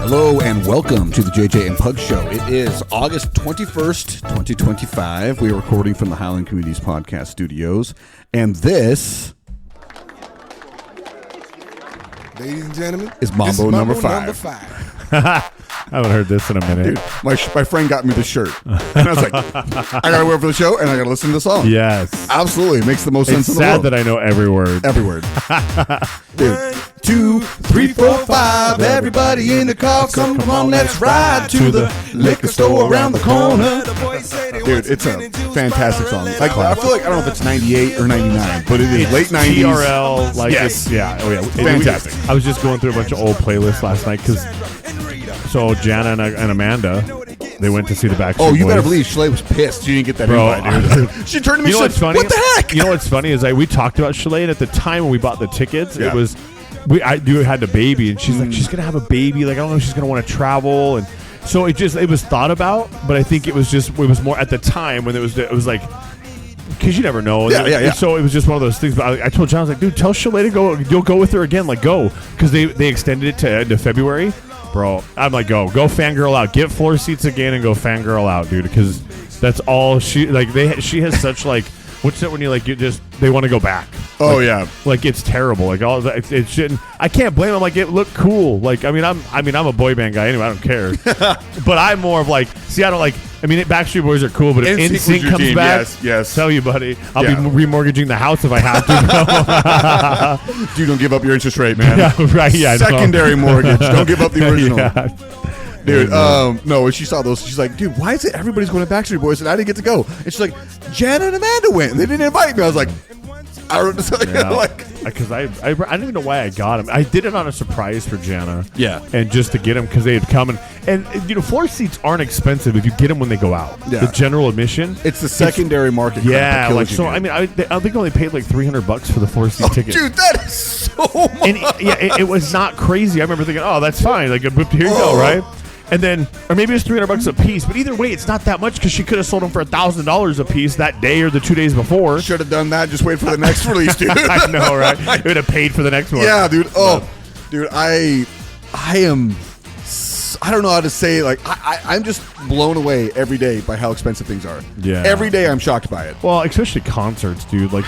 Hello and welcome to the JJ and Pug Show. It is August 21st, 2025. We are recording from the Highland Communities Podcast Studios. And this, ladies and gentlemen, is Mambo number 5. I haven't heard this in a minute. Dude, my friend got me the shirt. And I was like, I got to wear it for the show and I got to listen to the song. Yes. Absolutely. It makes the most sense in the world. It's sad that I know every word. Every word. Dude. 1, 2, 3, 4, 5. Everybody in the car, come on, let's ride to the liquor store around the corner. Dude, it's a fantastic song. Like, I feel like, I don't know if it's 98 or 99, but it is late 90s. TRL, like, yes. Fantastic. I was just going through a bunch of old playlists last night because, so Jana and Amanda, they went to see the Backstreet Boys. Oh, you better believe Shley was pissed she didn't get that invite, dude. She turned to me and said, what the heck? You know what's funny is we talked about Shley, and at the time when we bought the tickets, yeah. it was, I had a baby, and she's like, she's going to have a baby. Like, I don't know if she's going to want to travel. And so it was thought about, but I think it was more at the time when it was like, because you never know. Yeah. So it was just one of those things. But I told John, I was like, dude, tell Shalay to go. You'll go with her again. Like, go. Because they extended it to end of February. Bro, I'm like, go fangirl out. Get floor seats again and go fangirl out, dude. Because that's all she, like, she has such, like, what's it when you, like, they want to go back. Oh, like, yeah. Like, it's terrible. Like, all that, it shouldn't, I can't blame them. Like, it looked cool. Like, I'm a boy band guy anyway. I don't care. But I'm more of, like, see, I don't like, Backstreet Boys are cool, but if NSYNC comes team, back, yes. Tell you, buddy, I'll be remortgaging the house if I have to. Dude, don't give up your interest rate, man. Yeah, right. Yeah, secondary mortgage. Don't give up the original. Yeah. Dude, no, when she saw those, she's like, dude, why is it everybody's going to Backstreet Boys and I didn't get to go? And she's like, Jana and Amanda went and they didn't invite me. I was like, because I don't even know why I got him. I did it on a surprise for Jana. Yeah. And just to get him because they had come and floor seats aren't expensive if you get them when they go out. Yeah. The general admission. It's the secondary market. Yeah. Like, so, I think I only paid like $300 for the floor seat ticket. Dude, that is so much. And it was not crazy. I remember thinking, oh, that's fine. Like, here you go, right? And then, or maybe it's $300 a piece. But either way, it's not that much because she could have sold them for $1,000 a piece that day or the 2 days before. Should have done that. Just wait for the next release, dude. I know, right? It would have paid for the next one. Yeah, dude. Oh, dude, I am. I don't know how to say. Like, I'm just blown away every day by how expensive things are. Yeah. Every day I'm shocked by it. Well, especially concerts, dude. Like,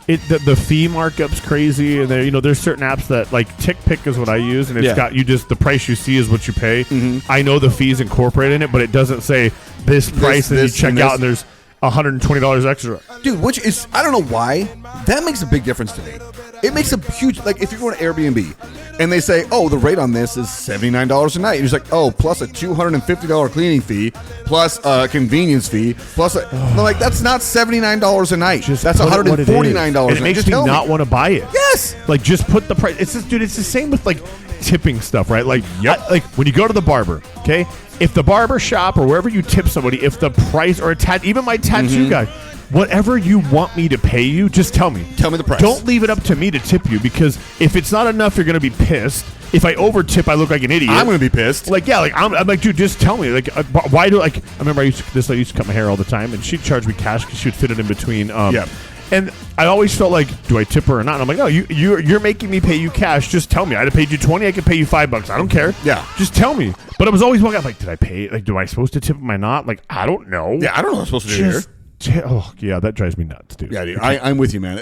the fee markup's crazy, and there's certain apps that, like, TickPick is what I use, and it's got you just the price you see is what you pay. Mm-hmm. I know the fees incorporated in it, but it doesn't say this price, and you check out and there's $120 extra. Dude, which is, I don't know why, that makes a big difference to me. It makes a huge, like, if you're going to Airbnb and they say, oh, the rate on this is $79 a night, and you're like, oh, plus a $250 cleaning fee, plus a convenience fee, plus I'm like, that's not $79 a night. That's $149 and it makes me not want to buy it. Yes. Like, just put the price. It's just, dude, it's the same with, like, tipping stuff, right? Like, like when you go to the barber, okay? If the barber shop or wherever you tip somebody, if the price or even my tattoo guy, whatever you want me to pay you, just tell me. Tell me the price. Don't leave it up to me to tip you, because if it's not enough, you're going to be pissed. If I over tip, I look like an idiot. I'm going to be pissed. Like, yeah, like I'm like, dude, just tell me. Like, why do, like, I remember this lady used to cut my hair all the time, and she'd charge me cash because she would fit it in between. And I always felt like, do I tip her or not? And I'm like, no, you're making me pay you cash. Just tell me. I'd have paid you $20. I could pay you $5. I don't care. Yeah. Just tell me. But I was always walking out like, did I pay? Like, do I supposed to tip? Am I not? Like, I don't know. Yeah, I don't know what I'm supposed to do here. Oh, yeah, that drives me nuts, dude. Yeah, dude. I'm with you, man.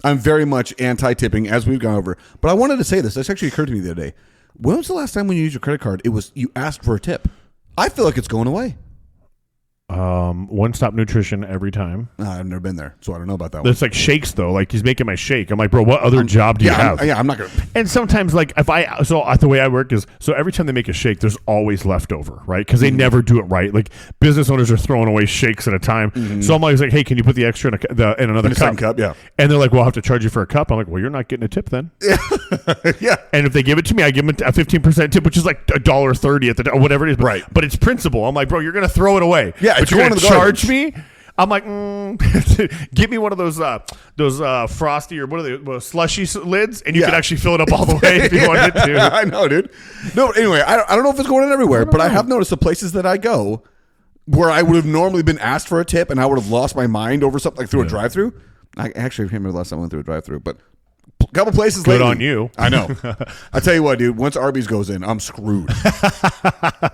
I'm very much anti-tipping, as we've gone over. But I wanted to say this. This actually occurred to me the other day. When was the last time when you used your credit card, it was you asked for a tip? I feel like it's going away. One Stop Nutrition every time. I've never been there, so I don't know about that one. It's like shakes, though. Like, he's making my shake. I'm like, bro, what other job do you have? I'm not going to. And sometimes, like, the way I work is, so every time they make a shake, there's always leftover, right? Because they never do it right. Like, business owners are throwing away shakes at a time. Mm-hmm. So I'm always like, hey, can you put the extra in another cup? Yeah. And they're like, well, I'll have to charge you for a cup. I'm like, well, you're not getting a tip then. Yeah. And if they give it to me, I give them a 15% tip, which is like $1.30 at the whatever it is. Right. But it's principle. I'm like, bro, you're going to throw it away. Yeah. But you're going to charge me. I'm like, give me one of those frosty or what are they, slushy lids, and you can actually fill it up all the way if you wanted to. I know, dude. No, anyway, I don't know if it's going on everywhere, but I have noticed the places that I go where I would have normally been asked for a tip and I would have lost my mind over something like through a drive-through. I actually can't remember the last time I went through a drive-through, but Couple places Good lately. on you. I know. I tell you what, dude. Once Arby's goes in, I'm screwed.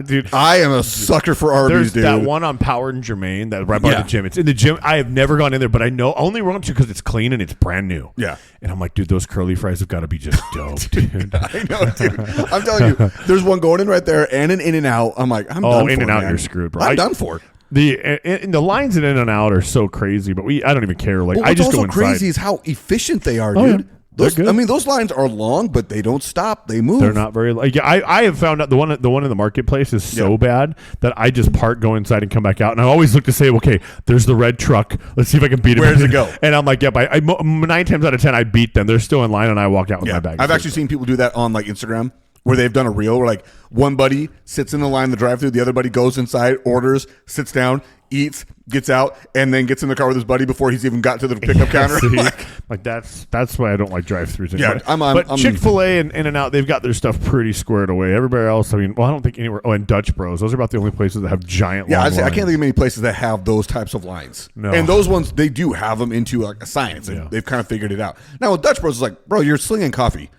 Dude, I am a sucker for Arby's, there's dude. that one on Power and Germain that right by Yeah. the gym. It's in the gym. I have never gone in there, but I know only run to because it's clean and it's brand new. Yeah. And I'm like, dude, those curly fries have got to be just dope, dude. I know, dude. I'm telling you, there's one going in right there and an In-N-Out. I'm like, I'm done for, In-N-Out, man. you're screwed, bro. I'm done for. The lines in In-N-Out are so crazy, but I don't even care. Like Well, I what's just go also inside. crazy is how efficient they are, Oh, dude. yeah. They're good. I mean, those lines are long, but they don't stop. They move. They're not very like I have found out the one in the marketplace is so bad that I just park, go inside, and come back out. And I always look to say, okay, there's the red truck. Let's see if I can beat him. Where does it go? And I'm like, yep. 9 times out of 10, I beat them. They're still in line, and I walk out with my bag. I've actually seen people do that on like Instagram where they've done a reel where like one buddy sits in the line, the drive-through, the other buddy goes inside, orders, sits down, eats, gets out, and then gets in the car with his buddy before he's even got to the pickup counter. Like that's why I don't like drive-throughs anymore. Yeah, but Chick-fil-A and In-N-Out, they've got their stuff pretty squared away. Everybody else, I mean, well, I don't think anywhere. Oh, and Dutch Bros. Those are about the only places that have giant. Yeah, long I can't lines. think of many places that have those types of lines. No. And those ones, they do have them into like a science. Yeah. They've kind of figured it out. Now with Dutch Bros, it's like, bro, you're slinging coffee.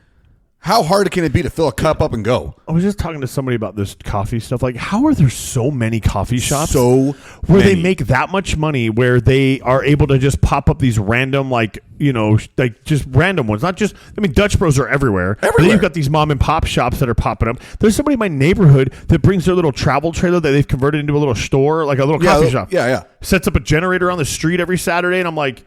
How hard can it be to fill a cup up and go? I was just talking to somebody about this coffee stuff. Like, how are there so many coffee shops So where many. they make that much money where they are able to just pop up these random, like, you know, like just random ones? Not just, I mean, Dutch Bros are everywhere. But then you've got these mom and pop shops that are popping up. There's somebody in my neighborhood that brings their little travel trailer that they've converted into a little store, like a little coffee shop. Yeah. Sets up a generator on the street every Saturday. And I'm like,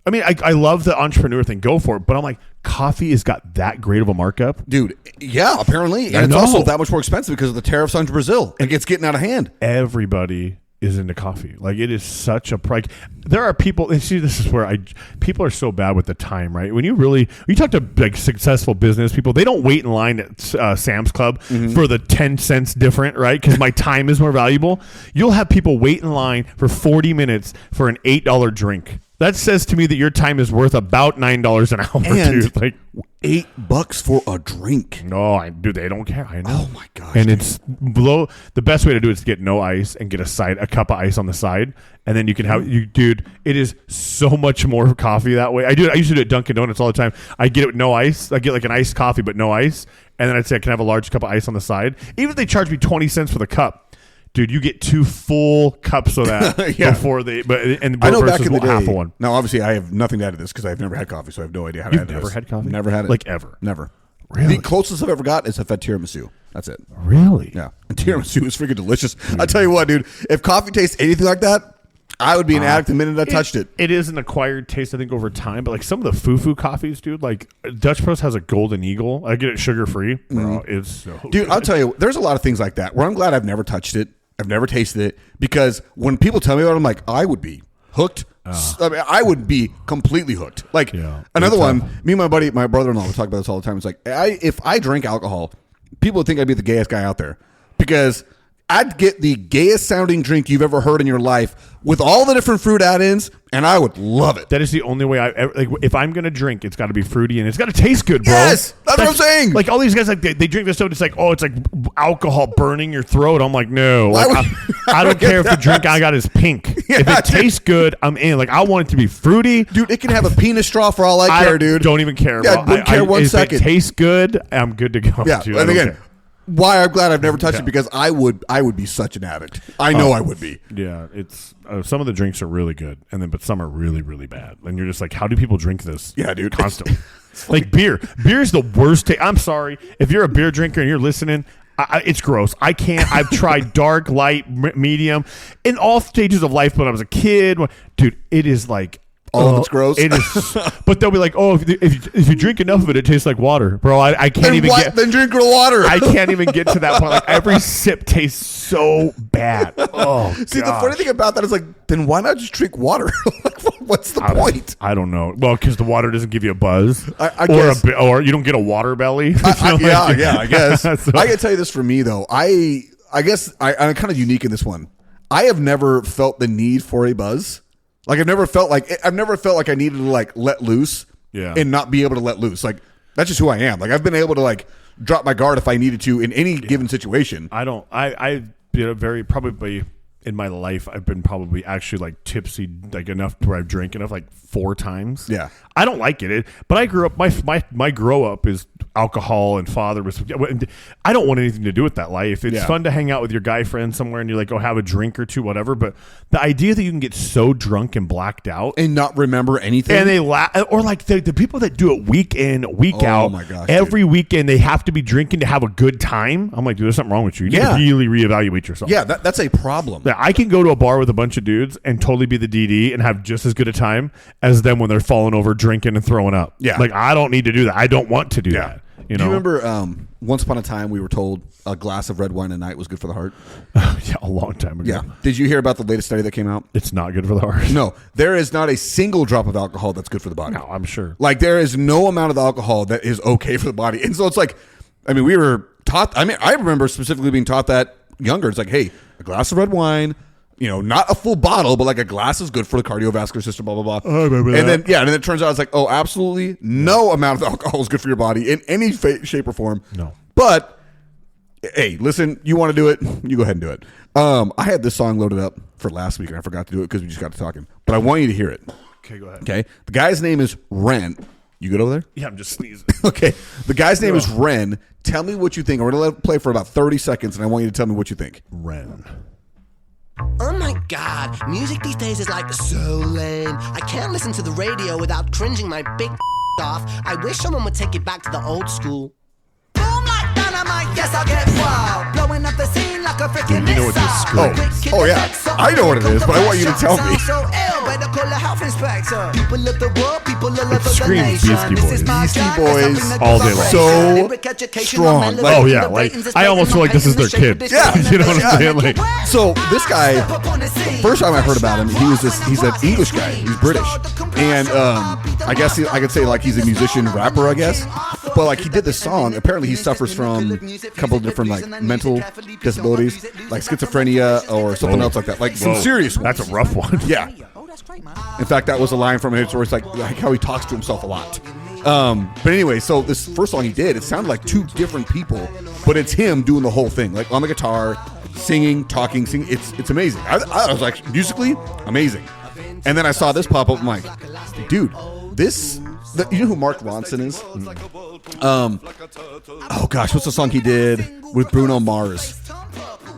I mean, I love the entrepreneur thing. Go for it. But I'm like, coffee has got that great of a markup. Dude, yeah, apparently. And I it's know. also that much more expensive because of the tariffs on Brazil. And it's getting out of hand. Everybody is into coffee. Like, it is such a like. There are people, and see, this is where people are so bad with the time, right? When you talk to like successful business people, they don't wait in line at Sam's Club for the 10 cents different, right? Because my time is more valuable. You'll have people wait in line for 40 minutes for an $8 drink. That says to me that your time is worth about $9 an hour, And dude. Like $8 for a drink. no, they don't care. I know. Oh my gosh. And dude. it's below. The best way to do it is to get no ice and get a cup of ice on the side, and then you can have dude. It is so much more coffee that way. I used to do it at Dunkin' Donuts all the time. I get it with no ice. I get like an iced coffee but no ice, and then I'd say I can have a large cup of ice on the side. Even if they charge me 20 cents for the cup. Dude, you get 2 full cups of that Yeah. before I know back in the day. half of one. Now, obviously, I have nothing to add to this because I've never had coffee, so I have no idea how to You've add to never this. had coffee? Never had it. Like ever? Never. Really? The closest I've ever got is I've had tiramisu. That's it. Really? Yeah. And tiramisu is freaking delicious. I tell you what, dude, if coffee tastes anything like that, I would be an addict the minute I touched it. It is an acquired taste, I think, over time. But like some of the foo-foo coffees, dude, like Dutch Bros has a Golden Eagle. I get it sugar-free. Bro, it's so Dude, good. I'll tell you, there's a lot of things like that where I'm glad I've never touched it. I've never tasted it because when people tell me about it, I'm like, I would be hooked. I mean, I would be completely hooked. Like Yeah. another It's one, me and my brother-in-law, we talk about this all the time. It's like, if I drink alcohol, people would think I'd be the gayest guy out there because I'd get the gayest sounding drink you've ever heard in your life with all the different fruit add-ins, and I would love it. That is the only way I ever, like. If I'm gonna drink, it's got to be fruity and it's got to taste good, bro. Yes, that's what I'm saying. Like all these guys, like they drink this stuff. It's like, oh, it's like alcohol burning your throat. I'm like, no, Why like, would- I don't care if the drink I got is pink. Yeah, if it dude. tastes good, I'm in. Like I want it to be fruity. Dude, it can have a penis straw for all I care, dude. Don't even care. Yeah, bro. wouldn't care 1 if second. it tastes good, I'm good to go. Yeah, dude. I and don't again, care. why I'm glad I've never touched it because I would be such an addict. I know I would be. Yeah, it's some of the drinks are really good, but some are really, really bad. And you're just like, how do people drink this? Yeah, dude. constantly. Like beer. Beer is the worst. I'm sorry if you're a beer drinker and you're listening. It's gross. I can't. I've tried dark, light, medium, in all stages of life. When I was a kid, dude, it is like. All of it's gross? It is, but they'll be like, "Oh, if you drink enough of it, it tastes like water, bro." I can't even get. Then drink real water. I can't even get to that point. Like every sip tastes so bad. Oh, See, the funny thing about that is like, then why not just drink water? Like, what's the point? I don't know. Well, because the water doesn't give you a buzz, I guess. or you don't get a water belly. Yeah, I guess. So- I can tell you this for me though. I guess I'm kind of unique in this one. I have never felt the need for a buzz. Like I've never felt like I needed to like let loose and not be able to let loose. Like that's just who I am. Like I've been able to like drop my guard if I needed to in any given situation. I don't. I very probably in my life I've been probably actually like tipsy, like enough to where I've drank enough like 4 times. Yeah. I don't like it. But I grew up, my grow up is alcohol and father was, I don't want anything to do with that life. It's fun to hang out with your guy friends somewhere and you're like, oh, have a drink or two, whatever. But the idea that you can get so drunk and blacked out and not remember anything, and they or like the people that do it week in, week out, my gosh, every weekend they have to be drinking to have a good time. I'm like, dude, there's something wrong with you. You need to really reevaluate yourself. Yeah, that's a problem. I can go to a bar with a bunch of dudes and totally be the DD and have just as good a time as them when they're falling over, drinking and throwing up. Yeah. Like, I don't need to do that. I don't want to do that. You know? Do you remember once upon a time we were told a glass of red wine a night was good for the heart? Yeah, a long time ago. Yeah. Did you hear about the latest study that came out? It's not good for the heart. No. There is not a single drop of alcohol that's good for the body. No, I'm sure. Like, there is no amount of alcohol that is okay for the body. And so it's like, I mean, we were taught, I remember specifically being taught that younger. It's like, hey, a glass of red wine, you know, not a full bottle, but like a glass is good for the cardiovascular system, blah, blah, blah. I remember and that. then it turns out it's like, oh, absolutely no amount of alcohol is good for your body in any shape or form. No. But, hey, listen, you want to do it, you go ahead and do it. I had this song loaded up for last week, and I forgot to do it because we just got to talking. But I want you to hear it. Okay, go ahead. Okay? The guy's name is Ren. You good over there? Yeah, I'm just sneezing. Okay. The guy's name is Ren. Tell me what you think. We're going to let it play for about 30 seconds, and I want you to tell me what you think. Ren. Oh my god, music these days is like so lame. I can't listen to the radio without cringing my big off. I wish someone would take it back to the old school. Boom like dynamite, yes I'll get wild. Blowing up the scene like a freaking Dude, you know what this screams. Oh, yeah. I know what it is, but I want you to tell me. So ill, better call the health inspector. People of the world, people of the screams nation. Beastie Boys. Beastie Boys all day long. So strong. Like, oh yeah, like I almost feel like this is their kid. Yeah. You know what I'm saying? Like, so this guy, first time I heard about him, he's an English guy. He's British. And I guess I could say like he's a musician, rapper, I guess. But like he did this song. Apparently he suffers from a couple of different like mental disabilities, like schizophrenia or something else like that. Like some serious ones. that's a rough one. Yeah. In fact, that was a line from it where it's like how he talks to himself a lot. But anyway, so this first song he did, it sounded like 2 different people, but it's him doing the whole thing, like on the guitar, singing, talking, singing. It's amazing. I was like, musically, amazing. And then I saw this pop up. I'm like, dude, you know who Mark Ronson is? Oh gosh, what's the song he did with Bruno Mars?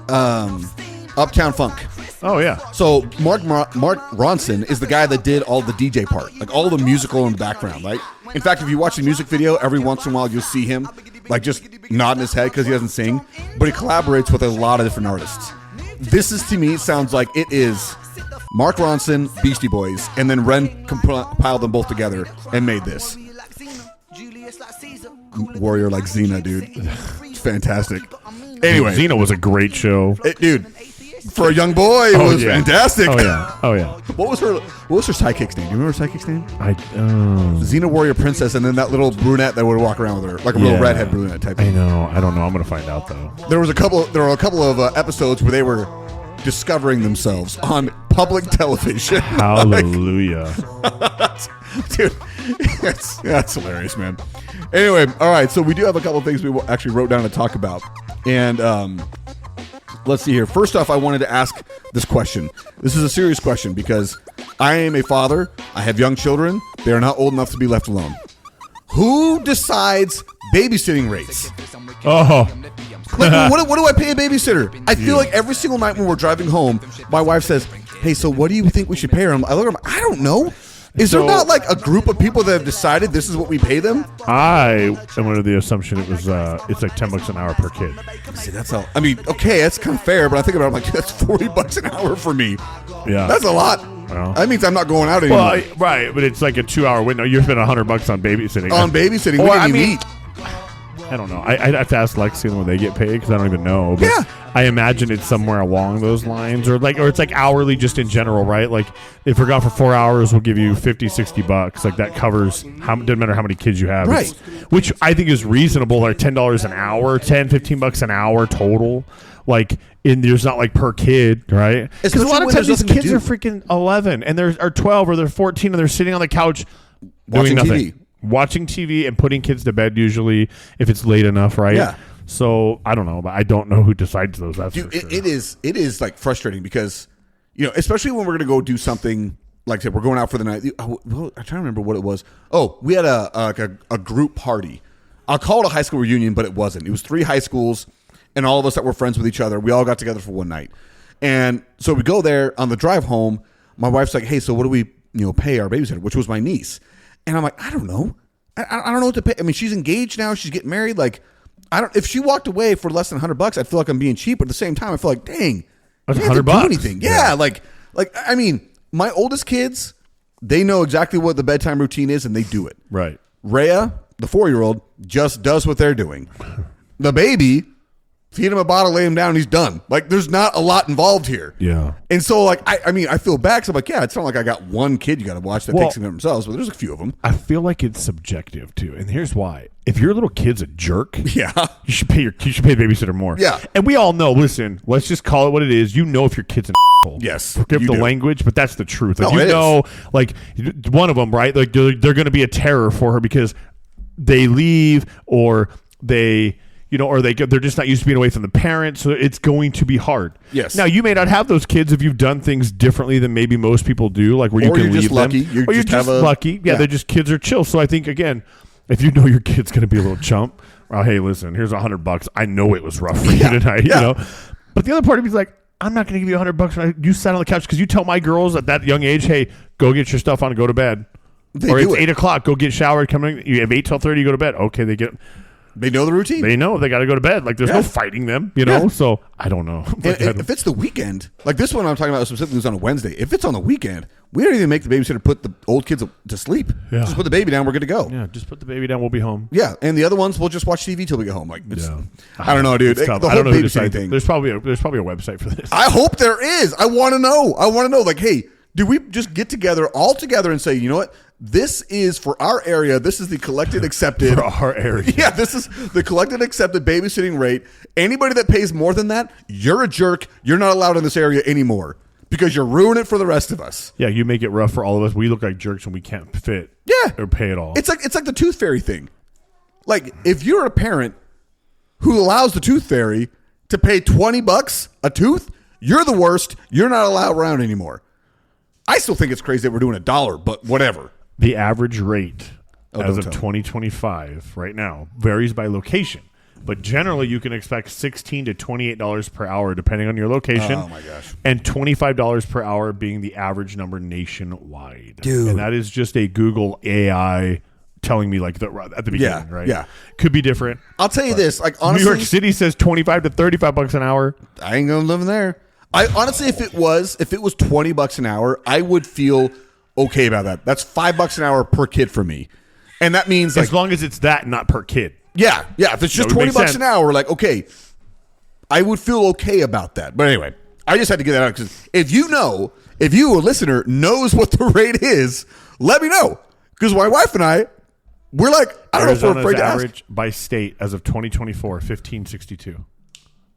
Uptown Funk. Oh yeah. So Mark Ronson is the guy that did all the DJ part, like all the musical in the background, right? In fact, if you watch the music video, every once in a while you'll see him like just nodding his head because he doesn't sing, but he collaborates with a lot of different artists. This is, to me, sounds like it is Mark Ronson, Beastie Boys, and then Ren compiled them both together and made this. Warrior like Xena, dude. It's fantastic. Anyway, Xena was a great show. Dude, for a young boy, it was fantastic. Oh yeah. Oh yeah. What was her sidekick's name? Do you remember her sidekick's name? Xena Warrior Princess, and then that little brunette that would walk around with her, like a little redhead brunette type. I know. I don't know. I'm gonna find out though. There were a couple of episodes where they were discovering themselves on public television. Hallelujah. Dude, that's hilarious, man. Anyway, all right, so we do have a couple of things we actually wrote down to talk about. And let's see here. First off, I wanted to ask this question. This is a serious question because I am a father. I have young children. They are not old enough to be left alone. Who decides babysitting rates? Oh. Like, what do I pay a babysitter? I feel like every single night when we're driving home, my wife says, hey, so what do you think we should pay her? I look at her, I don't know. Is there not like a group of people that have decided this is what we pay them? I am under the assumption it's like $10 an hour per kid. See, that's all. I mean, okay, that's kind of fair, but I think about it, I'm like, that's $40 an hour for me. Yeah, that's a lot. Well, that means I'm not going out anymore. Well, right, but it's like a 2-hour window. You spend $100 on babysitting. On babysitting, what do you eat? I don't know. I'd have to ask Lexi when they get paid because I don't even know. But yeah. I imagine it's somewhere along those lines, or it's like hourly just in general, right? Like if we're gone for 4 hours, we'll give you $50-$60. Like that covers doesn't matter how many kids you have, right? Which I think is reasonable. Like $10 an hour, $10-$15 an hour total. Like there's not like per kid, right? Because a lot of times these kids are freaking 11 and are 12 or they're 14 and they're sitting on the couch watching doing nothing. TV. Watching TV and putting kids to bed usually if it's late enough, right? Yeah. So I don't know, but I don't know who decides those. That's Dude, for sure. it is like frustrating because, especially when we're going to go do something like I said, we're going out for the night. Well, I'm trying to remember what it was. Oh, we had a group party. I'll call it a high school reunion, but it wasn't. It was 3 high schools and all of us that were friends with each other. We all got together for one night. And so we go there on the drive home. My wife's like, hey, so what do we, pay our babysitter, which was my niece. And I'm like, I don't know. I don't know what to pay. I mean, she's engaged now. She's getting married. Like, if she walked away for less than $100, I feel like I'm being cheap. But at the same time, I feel like, dang, that's you didn't $100. do anything. Yeah, like, I mean, my oldest kids, they know exactly what the bedtime routine is, and they do it. Right. Rhea, the 4-year-old, just does what they're doing. The baby, feed him a bottle, lay him down, he's done. Like, there's not a lot involved here. Yeah. And so, like, I feel bad because I'm like, yeah, it's not like I got one kid you got to watch that takes them themselves, but there's a few of them. I feel like it's subjective too, and here's why. If your little kid's a jerk, Yeah. you should pay the babysitter more. Yeah. And we all know. Listen, let's just call it what it is. If your kid's an asshole. Yes, Forgive you the do. language, but that's the truth. Like, No, it is. like one of them, right? Like they're going to be a terror for her because they leave or they. They're just not used to being away from the parents, so it's going to be hard. Yes. Now, you may not have those kids if you've done things differently than maybe most people do, like where you Or can you're leave just lucky. them. You Or you're just have just a- lucky. Yeah, Yeah. they're just kids are chill. So I think, again, if you know your kid's going to be a little chump, well, hey, listen, here's $100. I know it was rough for you tonight, Yeah. But the other part of me is like, I'm not going to give you $100 when you sat on the couch because you tell my girls at that young age, hey, go get your stuff on and go to bed. They or do it's it. 8 o'clock, go get showered, come in. You have 8 till 30, you go to bed. Okay, They know the routine. they know they got to go to bed. Like, there's no fighting them, Yeah. So I don't know. And if it's the weekend, like this one I'm talking about specifically is on a Wednesday. If it's on the weekend, we don't even make the babysitter put the old kids to sleep. Yeah. Just put the baby down. We're good to go. Yeah, just put the baby down. We'll be home. Yeah, and the other ones we'll just watch TV till we get home. Like, Yeah. I don't know, dude. It's tough. The I whole don't know who babysitting decides. thing. There's probably a website for this. I hope there is. I want to know. Like, hey, do we just get together all together and say, you know what? This is for our area. This is the collected accepted. For our area. Yeah, this is the collected accepted babysitting rate. Anybody that pays more than that, you're a jerk. You're not allowed in this area anymore because you're ruining it for the rest of us. Yeah, you make it rough for all of us. We look like jerks when we can't fit. Yeah. Or pay it all. It's like the tooth fairy thing. Like, if you're a parent who allows the tooth fairy to pay $20 a tooth, you're the worst. You're not allowed around anymore. I still think it's crazy that we're doing $1, but whatever. The average rate as don't of tell me. 2025 right now varies by location. But generally, you can expect $16 to $28 per hour, depending on your location. Oh, my gosh. And $25 per hour being the average number nationwide. Dude. And that is just a Google AI telling me, like, at the beginning, Yeah, right? yeah. Could be different. I'll tell you this. Like, honestly, New York City says $25 to $35 an hour. I ain't gonna live in there. I honestly, if it was $20 an hour, I would feel okay about that. That's $5 an hour per kid for me, and that means like As long as it's that, not per kid. yeah. If it's just That would make $20 sense. an hour, like okay, I would feel okay about that. But anyway, I just had to get that out because if you, a listener, knows what the rate is, let me know. Because my wife and I, we're like, I don't know if we're Arizona's afraid to average ask. by state as of 2024, 1562.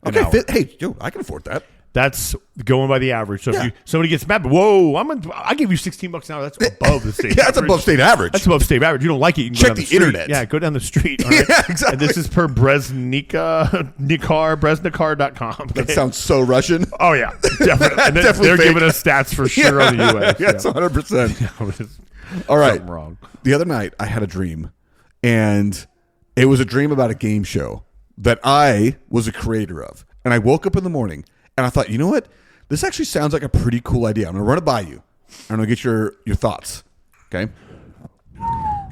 an Okay, hour. hey, yo, I can afford that. That's going by the average. So Yeah. if somebody gets mad, whoa, I give you $16 an hour. That's above the state. Yeah, that's average. above state average. That's above state average. You don't like it, you can Check go down the the street. internet. Yeah, go down the street. All right? Yeah, exactly. And this is per Bresnikar.com. That sounds so Russian. Oh yeah, definitely. And Definitely they're fake. giving us stats for sure on the U.S. Yeah, it's 100%. Yeah. All right. Something wrong. The other night, I had a dream, and it was a dream about a game show that I was a creator of. And I woke up in the morning, and I thought, you know what? This actually sounds like a pretty cool idea. I'm going to run it by you. I'm going to get your thoughts. Okay?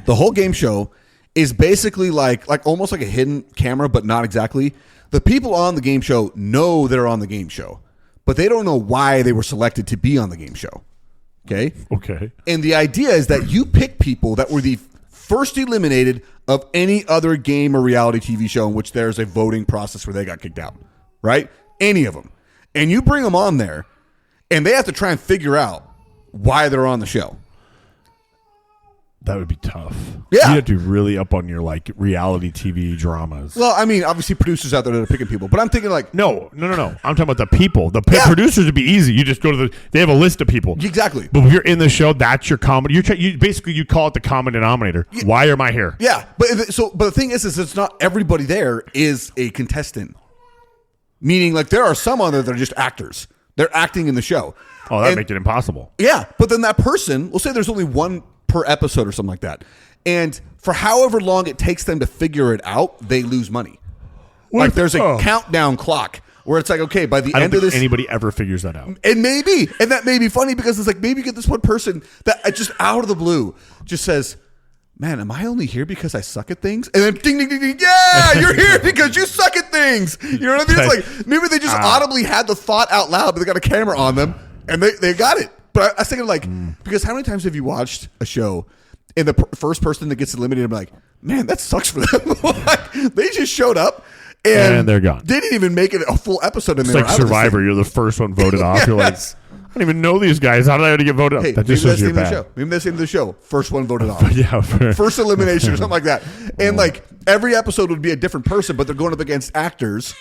The whole game show is basically like almost like a hidden camera, but not exactly. The people on the game show know they're on the game show, but they don't know why they were selected to be on the game show. Okay? Okay. And the idea is that you pick people that were the first eliminated of any other game or reality TV show in which there's a voting process where they got kicked out, right? Any of them. And you bring them on there, and they have to try and figure out why they're on the show. That would be tough. Yeah. You have to be really up on your like reality TV dramas. Well, I mean, obviously producers out there that are picking people, but I'm thinking like, No. I'm talking about the people. The producers would be easy. You just go to they have a list of people. exactly. But if you're in the show, that's your comedy. You basically you call it the common denominator. Why am I here? Yeah, but the thing is it's not everybody there is a contestant. Meaning, like there are some on there that are just actors. They're acting in the show. Oh, that makes it impossible. Yeah, but then that person, we'll say there's only one per episode or something like that, and for however long it takes them to figure it out, they lose money. Like there's a countdown clock where it's like, okay, by the end of this, anybody ever figures that out. and that may be funny because it's like maybe you get this one person that just out of the blue just says, man, am I only here because I suck at things? And then ding, ding, ding, ding, yeah, you're here because you suck at things. You know what I mean? It's like maybe they just audibly had the thought out loud, but they got a camera on them and they got it. But I was thinking like, because how many times have you watched a show and the first person that gets eliminated, I'm like, man, that sucks for them. Like, they just showed up and they're gone. They didn't even make it a full episode. And It's like Survivor. You're the first one voted off. You're like, I don't even know these guys. How did I already get voted off? Hey, That just maybe shows you're that's the bad. end of the show. Maybe that's the end of the show. First one voted off. Yeah. First elimination or something like that. And like every episode would be a different person, but they're going up against actors.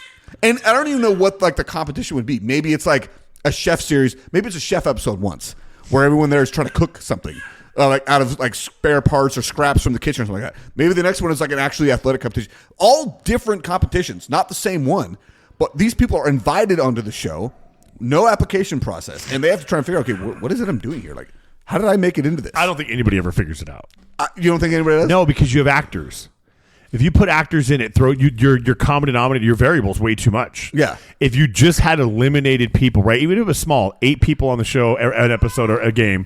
And I don't even know what like the competition would be. Maybe it's like a chef series. Maybe it's a chef episode once where everyone there is trying to cook something. Like out of like spare parts or scraps from the kitchen or something like that. Maybe the next one is like an actually athletic competition. All different competitions, not the same one. But these people are invited onto the show. No application process. And they have to try and figure out, okay, what is it I'm doing here? Like, how did I make it into this? I don't think anybody ever figures it out. You don't think anybody does? No, because you have actors. If you put actors in it, throw your common denominator, your variables way too much. Yeah. If you just had eliminated people, right? Even if it was small, 8 people on the show, an episode or a game,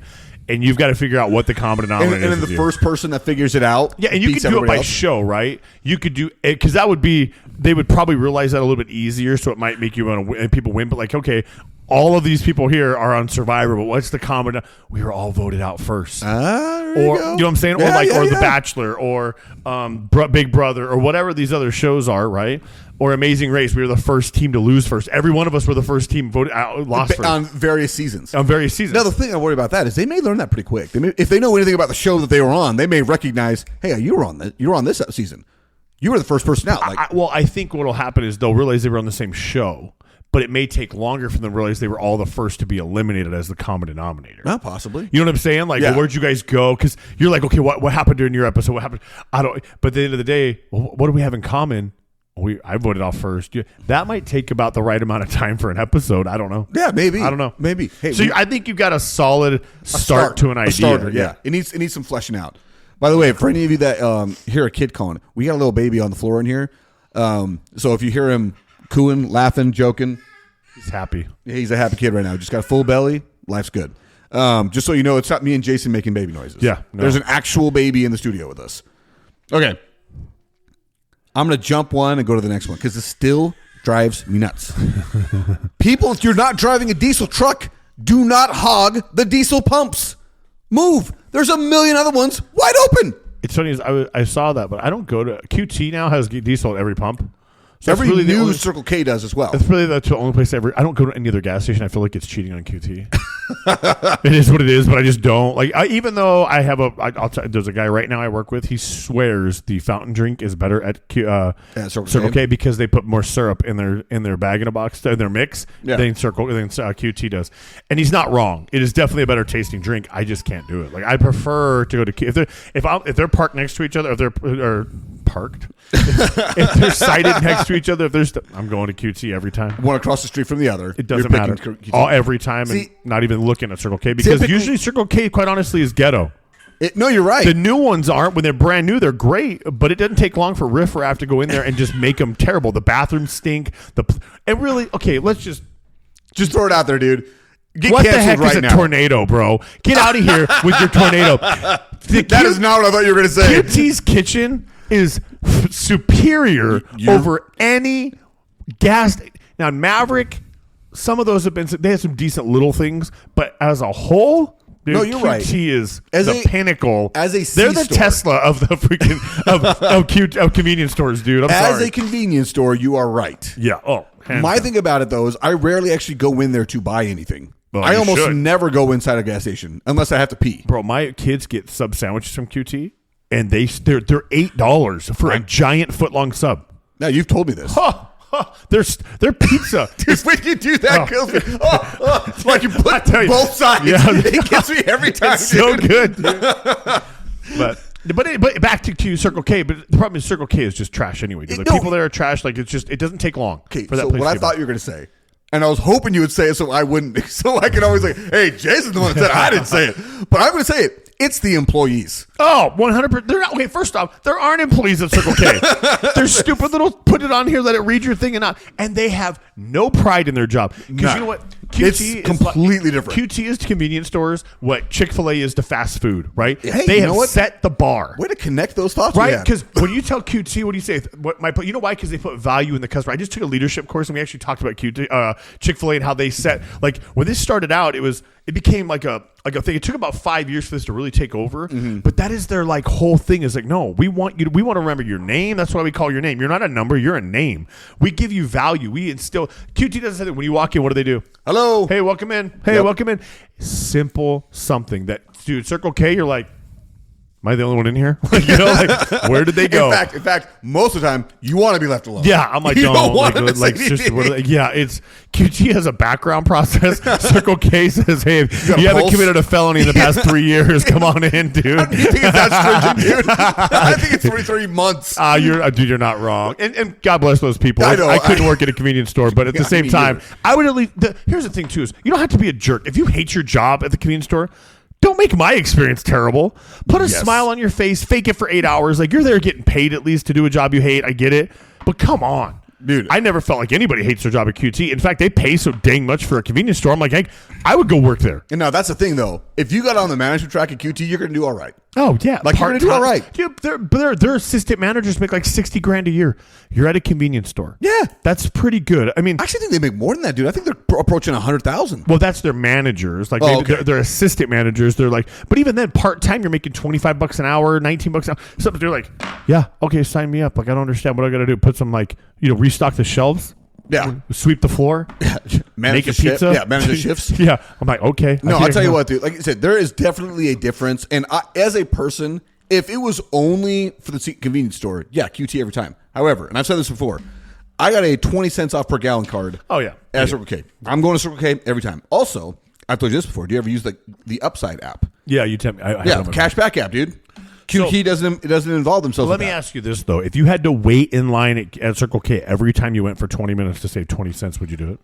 and you've got to figure out what the common denominator is. And then the first person that figures it out. Yeah, and you could do it by show, right? You could do it because that would be, they would probably realize that a little bit easier, so it might make you want to win, people win. But like, okay, all of these people here are on Survivor, but what's the common? We were all voted out first, Or you know what I'm saying, or The Bachelor, or Big Brother, or whatever these other shows are, right? Or Amazing Race, we were the first team to lose first. Every one of us were the first team voted out, lost first on various seasons. On various seasons. Now the thing I worry about that is they may learn that pretty quick. If they know anything about the show that they were on, they may recognize, hey, you were on this season. You were the first person out. Like, I think what will happen is they'll realize they were on the same show, but it may take longer for them to realize they were all the first to be eliminated as the common denominator. not possibly. You know what I'm saying? Like, well, where'd you guys go? Because you're like, okay, what happened during your episode? What happened? I don't. But at the end of the day, well, what do we have in common? I voted off first. That might take about the right amount of time for an episode. I don't know. Yeah, maybe. I don't know. Maybe. Hey, so I think you've got a solid start to an idea. A starter, yeah. It needs some fleshing out. By the way, for any of you that hear a kid calling, we got a little baby on the floor in here. So if you hear him cooing, laughing, joking, he's happy. Yeah, he's a happy kid right now. Just got a full belly. Life's good. Just so you know, it's not me and Jason making baby noises. Yeah. No. There's an actual baby in the studio with us. Okay. I'm going to jump one and go to the next one because it still drives me nuts. People, if you're not driving a diesel truck, do not hog the diesel pumps. Move. There's a million other ones wide open. It's funny, I saw that, but I don't go to QT now has diesel at every pump. So Every really new Circle K does as well. That's really the only place I don't go to any other gas station. I feel like it's cheating on QT. It is what it is, but I just don't like. Even though I have there's a guy right now I work with. He swears the fountain drink is better at Circle K because they put more syrup in their bag in a box in their mix than QT does, and he's not wrong. It is definitely a better tasting drink. I just can't do it. Like I prefer to go to if they're parked next to each other, if they're parked, if they're sited next to each other, I'm going to QT every time. One across the street from the other. It doesn't matter. Every time. See, and not even looking at Circle K because usually Circle K, quite honestly, is ghetto. No, you're right. The new ones aren't. When they're brand new, they're great, but it doesn't take long for riffraff to go in there and just make them terrible. The bathrooms stink. Let's just throw it out there, dude. What the heck is a tornado, bro? Get out of here with your tornado. That is not what I thought you were going to say. QT's kitchen is superior over any gas. Now, Maverick, some of those they have some decent little things, but as a whole, dude, you're QT right. is the pinnacle. They're the Tesla of the freaking of convenience stores, dude. As a convenience store, you are right. Yeah. Oh, my thing about it though is I rarely actually go in there to buy anything. Well, I you almost should. never go inside a gas station unless I have to pee. Bro, my kids get sub sandwiches from QT, and they're $8 for a giant foot-long sub. Now, you've told me this. Their pizza. Dude, when you do that, kills me. It's like you put tell you. both sides. Yeah. It gets me every time. It's so dude. good, dude. But back to Circle K. But the problem is Circle K is just trash anyway. Dude. Like, No. people there are trash. Like, it doesn't take long. Okay, for that so place what to I get thought back. you were going to say, and I was hoping you would say it so I wouldn't, so I could always say, hey, Jason's the one that said it. I didn't say it. But I'm going to say it. It's the employees. Oh, 100%. They're not. Okay, first off, there aren't employees at Circle K. They're stupid little put it on here, let it read your thing, and they have no pride in their job. Because Nah. you know what? It's completely different. QT is to convenience stores what Chick-fil-A is to fast food, right? Hey, they you have know what? set the bar. Way to connect those thoughts. Right, man. because when you tell QT, what do you say? You know why? Because they put value in the customer. I just took a leadership course, and we actually talked about Chick-fil-A and how they set. Like when this started out, it became like a thing. It took about 5 years for this to really take over. Mm-hmm. But that is their like whole thing. Is like, no, we want to remember your name. That's why we call your name. You're not a number. You're a name. We give you value. We instill. QT doesn't say that when you walk in. What do? Hello. Hey, welcome in. Hey, Yep. welcome in. Simple something that, dude. Circle K, you're like, am I the only one in here? Where did they go? In fact, most of the time, you want to be left alone. Yeah, I'm like, you don't want like, them to like say just anything. it's QT has a background process. Circle K says, hey, if got a you haven't pulse? committed a felony in the past 3 years, come on in, dude. You think it's that stringent, dude? I think it's 23 months. You're not wrong, and God bless those people. I know. I couldn't work at a convenience store, but at the same me time, neither. I would at least. Here's the thing too: is you don't have to be a jerk. If you hate your job at the convenience store, don't make my experience terrible. Put a Yes. smile on your face. Fake it for 8 hours. Like you're there getting paid at least to do a job you hate. I get it, but come on. Dude. I never felt like anybody hates their job at QT. In fact, they pay so dang much for a convenience store. I'm like, hey, I would go work there. And now that's the thing, though. If you got on the management track at QT, you're going to do all right. Oh yeah, Like, you're gonna do all right. Dude, their assistant managers make like $60,000 a year. You're at a convenience store. Yeah. That's pretty good. I mean, I actually think they make more than that, dude. I think they're approaching 100,000. well, that's their managers. Like they're assistant managers. They're like, but even then, part time, you're making $25 an hour, $19 an hour. Something they're like, yeah, okay, sign me up. Like I don't understand what I got to do. Put some restock the shelves. Yeah. Sweep the floor. Manage Make a the shift. pizza. Yeah, manage the shifts. Yeah. I'm like, okay. No, I'll tell you what, dude. Like I said, there is definitely a difference. And as a person, if it was only for the convenience store, yeah, QT every time. However, and I've said this before, I got a 20 cents off per gallon card. Oh, yeah. At Circle K. I'm going to Circle K every time. Also, I've told you this before. Do you ever use the Upside app? Yeah, you tell me. I Yeah, the cashback app, dude. QT doesn't involve themselves. Let with me that. ask you this though: if you had to wait in line at Circle K every time you went for 20 minutes to save 20 cents, would you do it?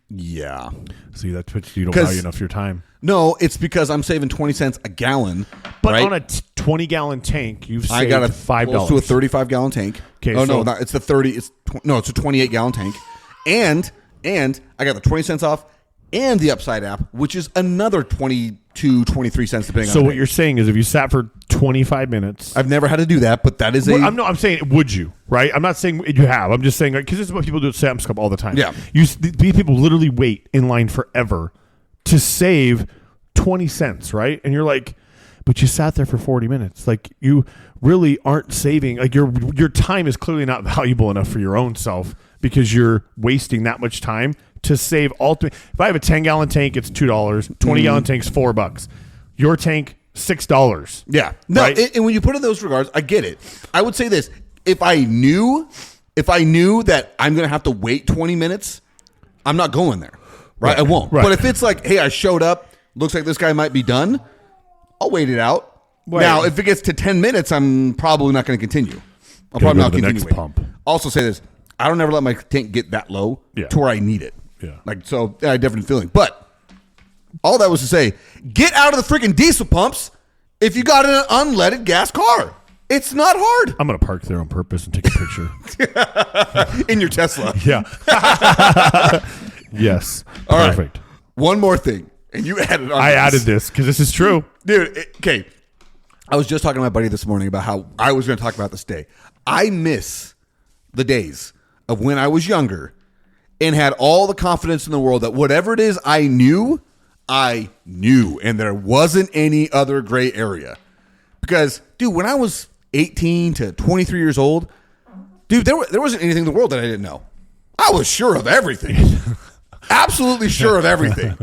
Yeah. See, that's what you don't 'Cause- value enough your time. No, it's because I'm saving 20 cents a gallon. But right? on a 20-gallon tank, you've saved I got a $5 close to a 35 gallon tank. Okay, Oh so- no, not, it's the 30. It's a 28 gallon tank, and I got the 20 cents off and the Upside app, which is another 22, 23 cents depending. So on the what day. you're saying is, if you sat for 25 minutes, I've never had to do that, but that is a. I'm saying, would you? Right? I'm not saying you have. I'm just saying because this is what people do at Sam's Club all the time. Yeah. These people literally wait in line forever to save 20 cents, right? And you're like, but you sat there for 40 minutes. Like you really aren't saving. Like your time is clearly not valuable enough for your own self because you're wasting that much time to save if I have a 10-gallon tank, it's $2. 20-gallon tank's $4. Your tank, $6. Yeah. No, Right? and when you put it in those regards, I get it. I would say this: if I knew that I'm going to have to wait 20 minutes, I'm not going there. Right? I won't. Right. But if it's like, hey, I showed up, looks like this guy might be done, I'll wait it out. Right. Now, if it gets to 10 minutes, I'm probably not going to continue. I'll Gotta probably go not to the continue. next pump. Also, say this: I don't ever let my tank get that low to where I need it. Yeah. Like so, I definitely feeling. But all that was to say, get out of the freaking diesel pumps if you got an unleaded gas car. It's not hard. I'm going to park there on purpose and take a picture. In your Tesla. Yeah. Yes. All right. Perfect. One more thing, and you added on. I added this because this is true. Dude, okay. I was just talking to my buddy this morning about how I was going to talk about this day. I miss the days of when I was younger and had all the confidence in the world that whatever it is I knew, and there wasn't any other gray area. Because, dude, when I was 18 to 23 years old, dude, there wasn't anything in the world that I didn't know. I was sure of everything. absolutely sure of everything.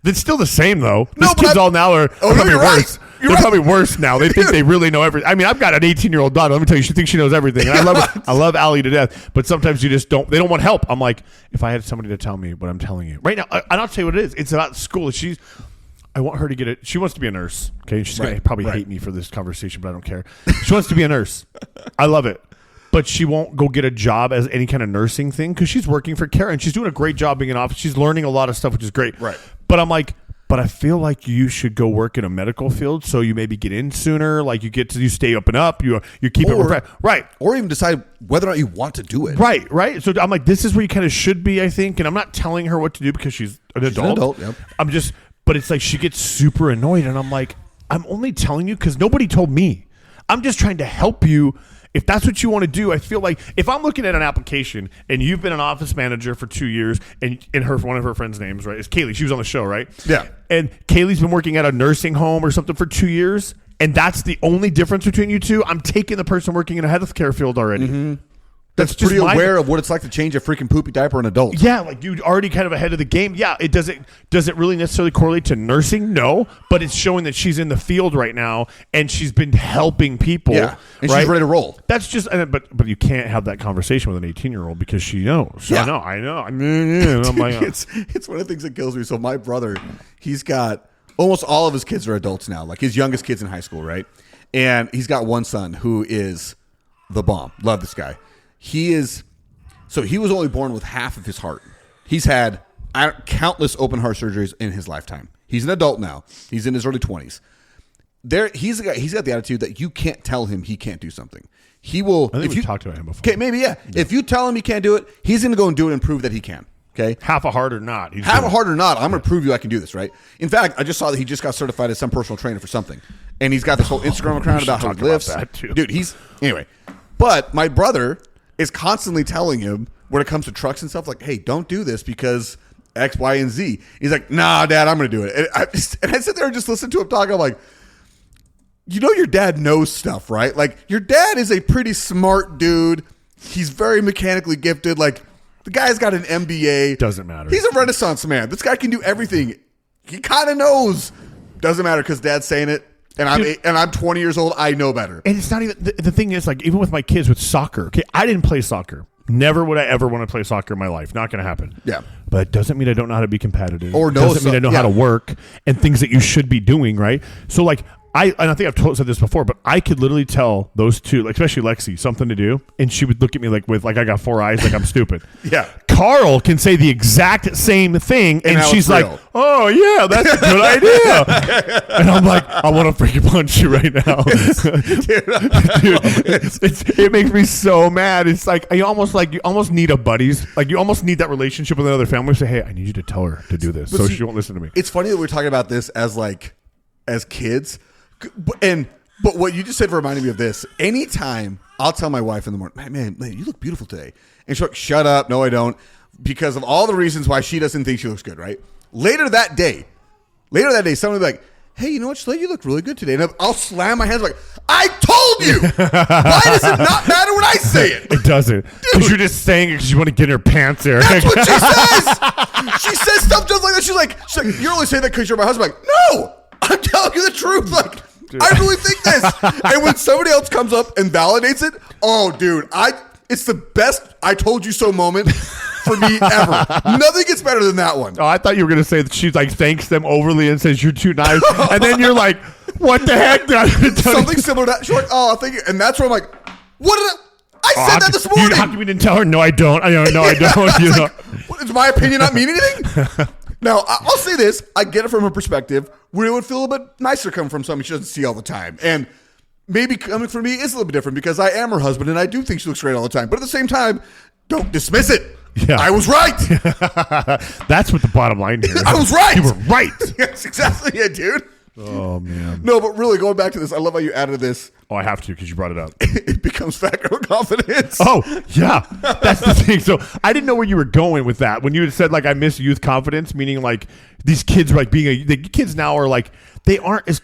It's still the same though. No, These but kids all now are probably you're worse. right. They're probably worse now. They think they really know everything. I mean, I've got an 18-year-old daughter. Let me tell you, she thinks she knows everything. And I love Allie to death. But sometimes you just don't. They don't want help. I'm like, if I had somebody to tell me what I'm telling you right now, and I'll tell you what it is. It's about school. I want her to get it. She wants to be a nurse. Okay, she's gonna probably hate me for this conversation, but I don't care. She wants to be a nurse. I love it. But she won't go get a job as any kind of nursing thing because she's working for Kara and she's doing a great job being in office. She's learning a lot of stuff, which is great. Right. But I'm like, but I feel like you should go work in a medical field so you maybe get in sooner. Like you stay up and up. You keep it right. Or even decide whether or not you want to do it. Right. So I'm like, this is where you kind of should be, I think. And I'm not telling her what to do because she's an adult. Yep. But it's like she gets super annoyed, and I'm like, I'm only telling you because nobody told me. I'm just trying to help you. If that's what you want to do, I feel like if I'm looking at an application and you've been an office manager for 2 years, and one of her friends' names, right, is Kaylee. She was on the show, right? Yeah. And Kaylee's been working at a nursing home or something for 2 years, and that's the only difference between you two. I'm taking the person working in a healthcare field already. Mm-hmm. That's just pretty aware of what it's like to change a freaking poopy diaper in adults. Yeah, like you're already kind of ahead of the game. Yeah, does it really necessarily correlate to nursing? No, but it's showing that she's in the field right now and she's been helping people. Yeah, and right? she's ready to roll. That's just, but you can't have that conversation with an 18-year-old because she knows. Yeah. I know. I'm like, it's one of the things that kills me. So my brother, he's got almost all of his kids are adults now. Like his youngest kid's in high school, right? And he's got one son who is the bomb. Love this guy. He was only born with half of his heart. He's had countless open heart surgeries in his lifetime. He's an adult now. He's in his early 20s. He's got the attitude that you can't tell him he can't do something. He will. I think we've talked about him before. Okay, maybe, yeah. If you tell him he can't do it, he's going to go and do it and prove that he can. Okay? Half a heart or not. I'm going to prove you I can do this, right? In fact, I just saw that he just got certified as some personal trainer for something. And he's got this whole Instagram account about how he lifts. Dude, anyway. But my brother is constantly telling him when it comes to trucks and stuff, like, hey, don't do this because X, Y, and Z. He's like, nah, Dad, I'm going to do it. And I sit there and just listen to him talk. I'm like, you know your dad knows stuff, right? Like, your dad is a pretty smart dude. He's very mechanically gifted. Like, the guy's got an MBA. Doesn't matter. He's a Renaissance man. This guy can do everything. He kind of knows. Doesn't matter because Dad's saying it. And I'm 20 years old. I know better. And it's not even the thing is, like, even with my kids with soccer. Okay, I didn't play soccer. Never would I ever want to play soccer in my life. Not going to happen. Yeah. But it doesn't mean I don't know how to be competitive. Or doesn't mean I know how to work and things that you should be doing, right? So, like, I think I've said this before, but I could literally tell those two, like, especially Lexi, something to do, and she would look at me like I got 4 eyes, like I'm stupid. Yeah. Carl can say the exact same thing, and she's like, real. "Oh yeah, that's a good idea." And I'm like, "I want to freaking punch you right now." Dude, it makes me so mad. It's like you almost need a buddies, like you almost need that relationship with another family. Say, "Hey, I need you to tell her to do this," so she won't listen to me. It's funny that we're talking about this as kids. But what you just said reminded me of this. Anytime I'll tell my wife in the morning, man, you look beautiful today. And she's like, shut up. No, I don't. Because of all the reasons why she doesn't think she looks good, right? Later that day, someone will be like, hey, you know what, Slade, you look really good today. And I'll slam my hands like, I told you. Why does it not matter when I say it? It doesn't. Because you're just saying it because you want to get in her pants there. That's what she says. She says stuff just like that. She's like, you're only saying that because you're my husband. I'm like, no, I'm telling you the truth. Like, dude. I really think this. And when somebody else comes up and validates it, oh, dude, it's the best I told you so moment for me ever. Nothing gets better than that one. Oh, I thought you were going to say that she like thanks them overly and says you're too nice. And then you're like, what the heck? Something similar to that. She's like, oh, thank you. And that's where I'm like, what did I said that this morning. How come you didn't tell her? No, I don't. I don't. You know. Like, does my opinion not mean anything? Now, I'll say this. I get it from her perspective where it would feel a bit nicer coming from somebody she doesn't see all the time. And maybe coming from me is a little bit different because I am her husband and I do think she looks great all the time. But at the same time, don't dismiss it. Yeah. I was right. That's what the bottom line here is. I was right. You were right. Yes, exactly it, dude. Oh, man. No, but really, going back to this, I love how you added this. Oh, I have to because you brought it up. It becomes fat girl confidence. Oh, yeah. That's the thing. So I didn't know where you were going with that. When you had said, like, I miss youth confidence, meaning, like, these kids, like, the kids now are, like, they aren't as,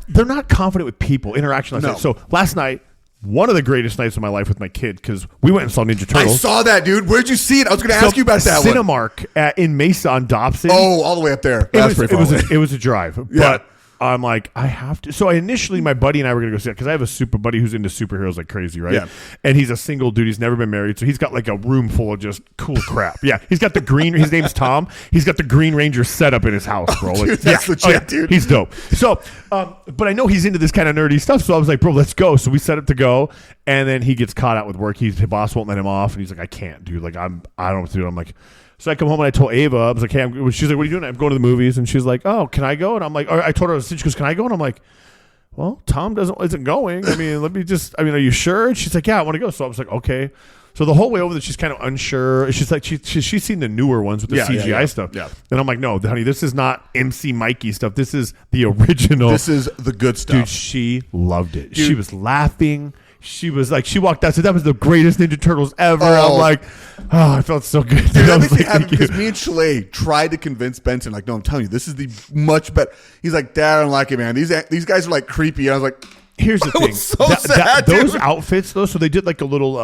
they're not confident with people, interaction like that. So last night, one of the greatest nights of my life with my kid because we went and saw Ninja Turtles. I saw that, dude. Where'd you see it? I was going to ask you about that one. Cinemark in Mesa on Dobson. Oh, all the way up there. It was a drive, Yeah. but I'm like, I have to. So initially, my buddy and I were going to go see it because I have a super buddy who's into superheroes like crazy, right? Yeah. And he's a single dude. He's never been married. So he's got like a room full of just cool crap. Yeah. He's got the green, his name's Tom. He's got the Green Ranger setup in his house, bro. Like, dude, that's legit, dude. He's dope. So, but I know he's into this kind of nerdy stuff. So I was like, bro, let's go. So we set up to go. And then he gets caught out with work. His boss won't let him off. And he's like, I can't, dude. Like, I don't know what to do. I'm like, so I come home and I told Ava, I was like, hey, she's like, what are you doing? I'm going to the movies. And she's like, oh, can I go? And I'm like, I told her, she goes, can I go? And I'm like, well, Tom isn't going. I mean, are you sure? And she's like, yeah, I want to go. So I was like, okay. So the whole way over there, she's kind of unsure. She's like, she's seen the newer ones with the CGI stuff. Yeah. And I'm like, no, honey, this is not MC Mikey stuff. This is the original. This is the good stuff. Dude, she loved it. Dude. She was laughing. She was like, she walked out, said that was the greatest Ninja Turtles ever. I'm like, oh, I felt so good. Dude, that makes me happy because me and Chalet tried to convince Benson, like, no, I'm telling you, this is the much better. He's like, Dad, I don't like it, man. These guys are like creepy. And I was like, here's the thing. So sad, those dude. outfits, though, so they did like a little,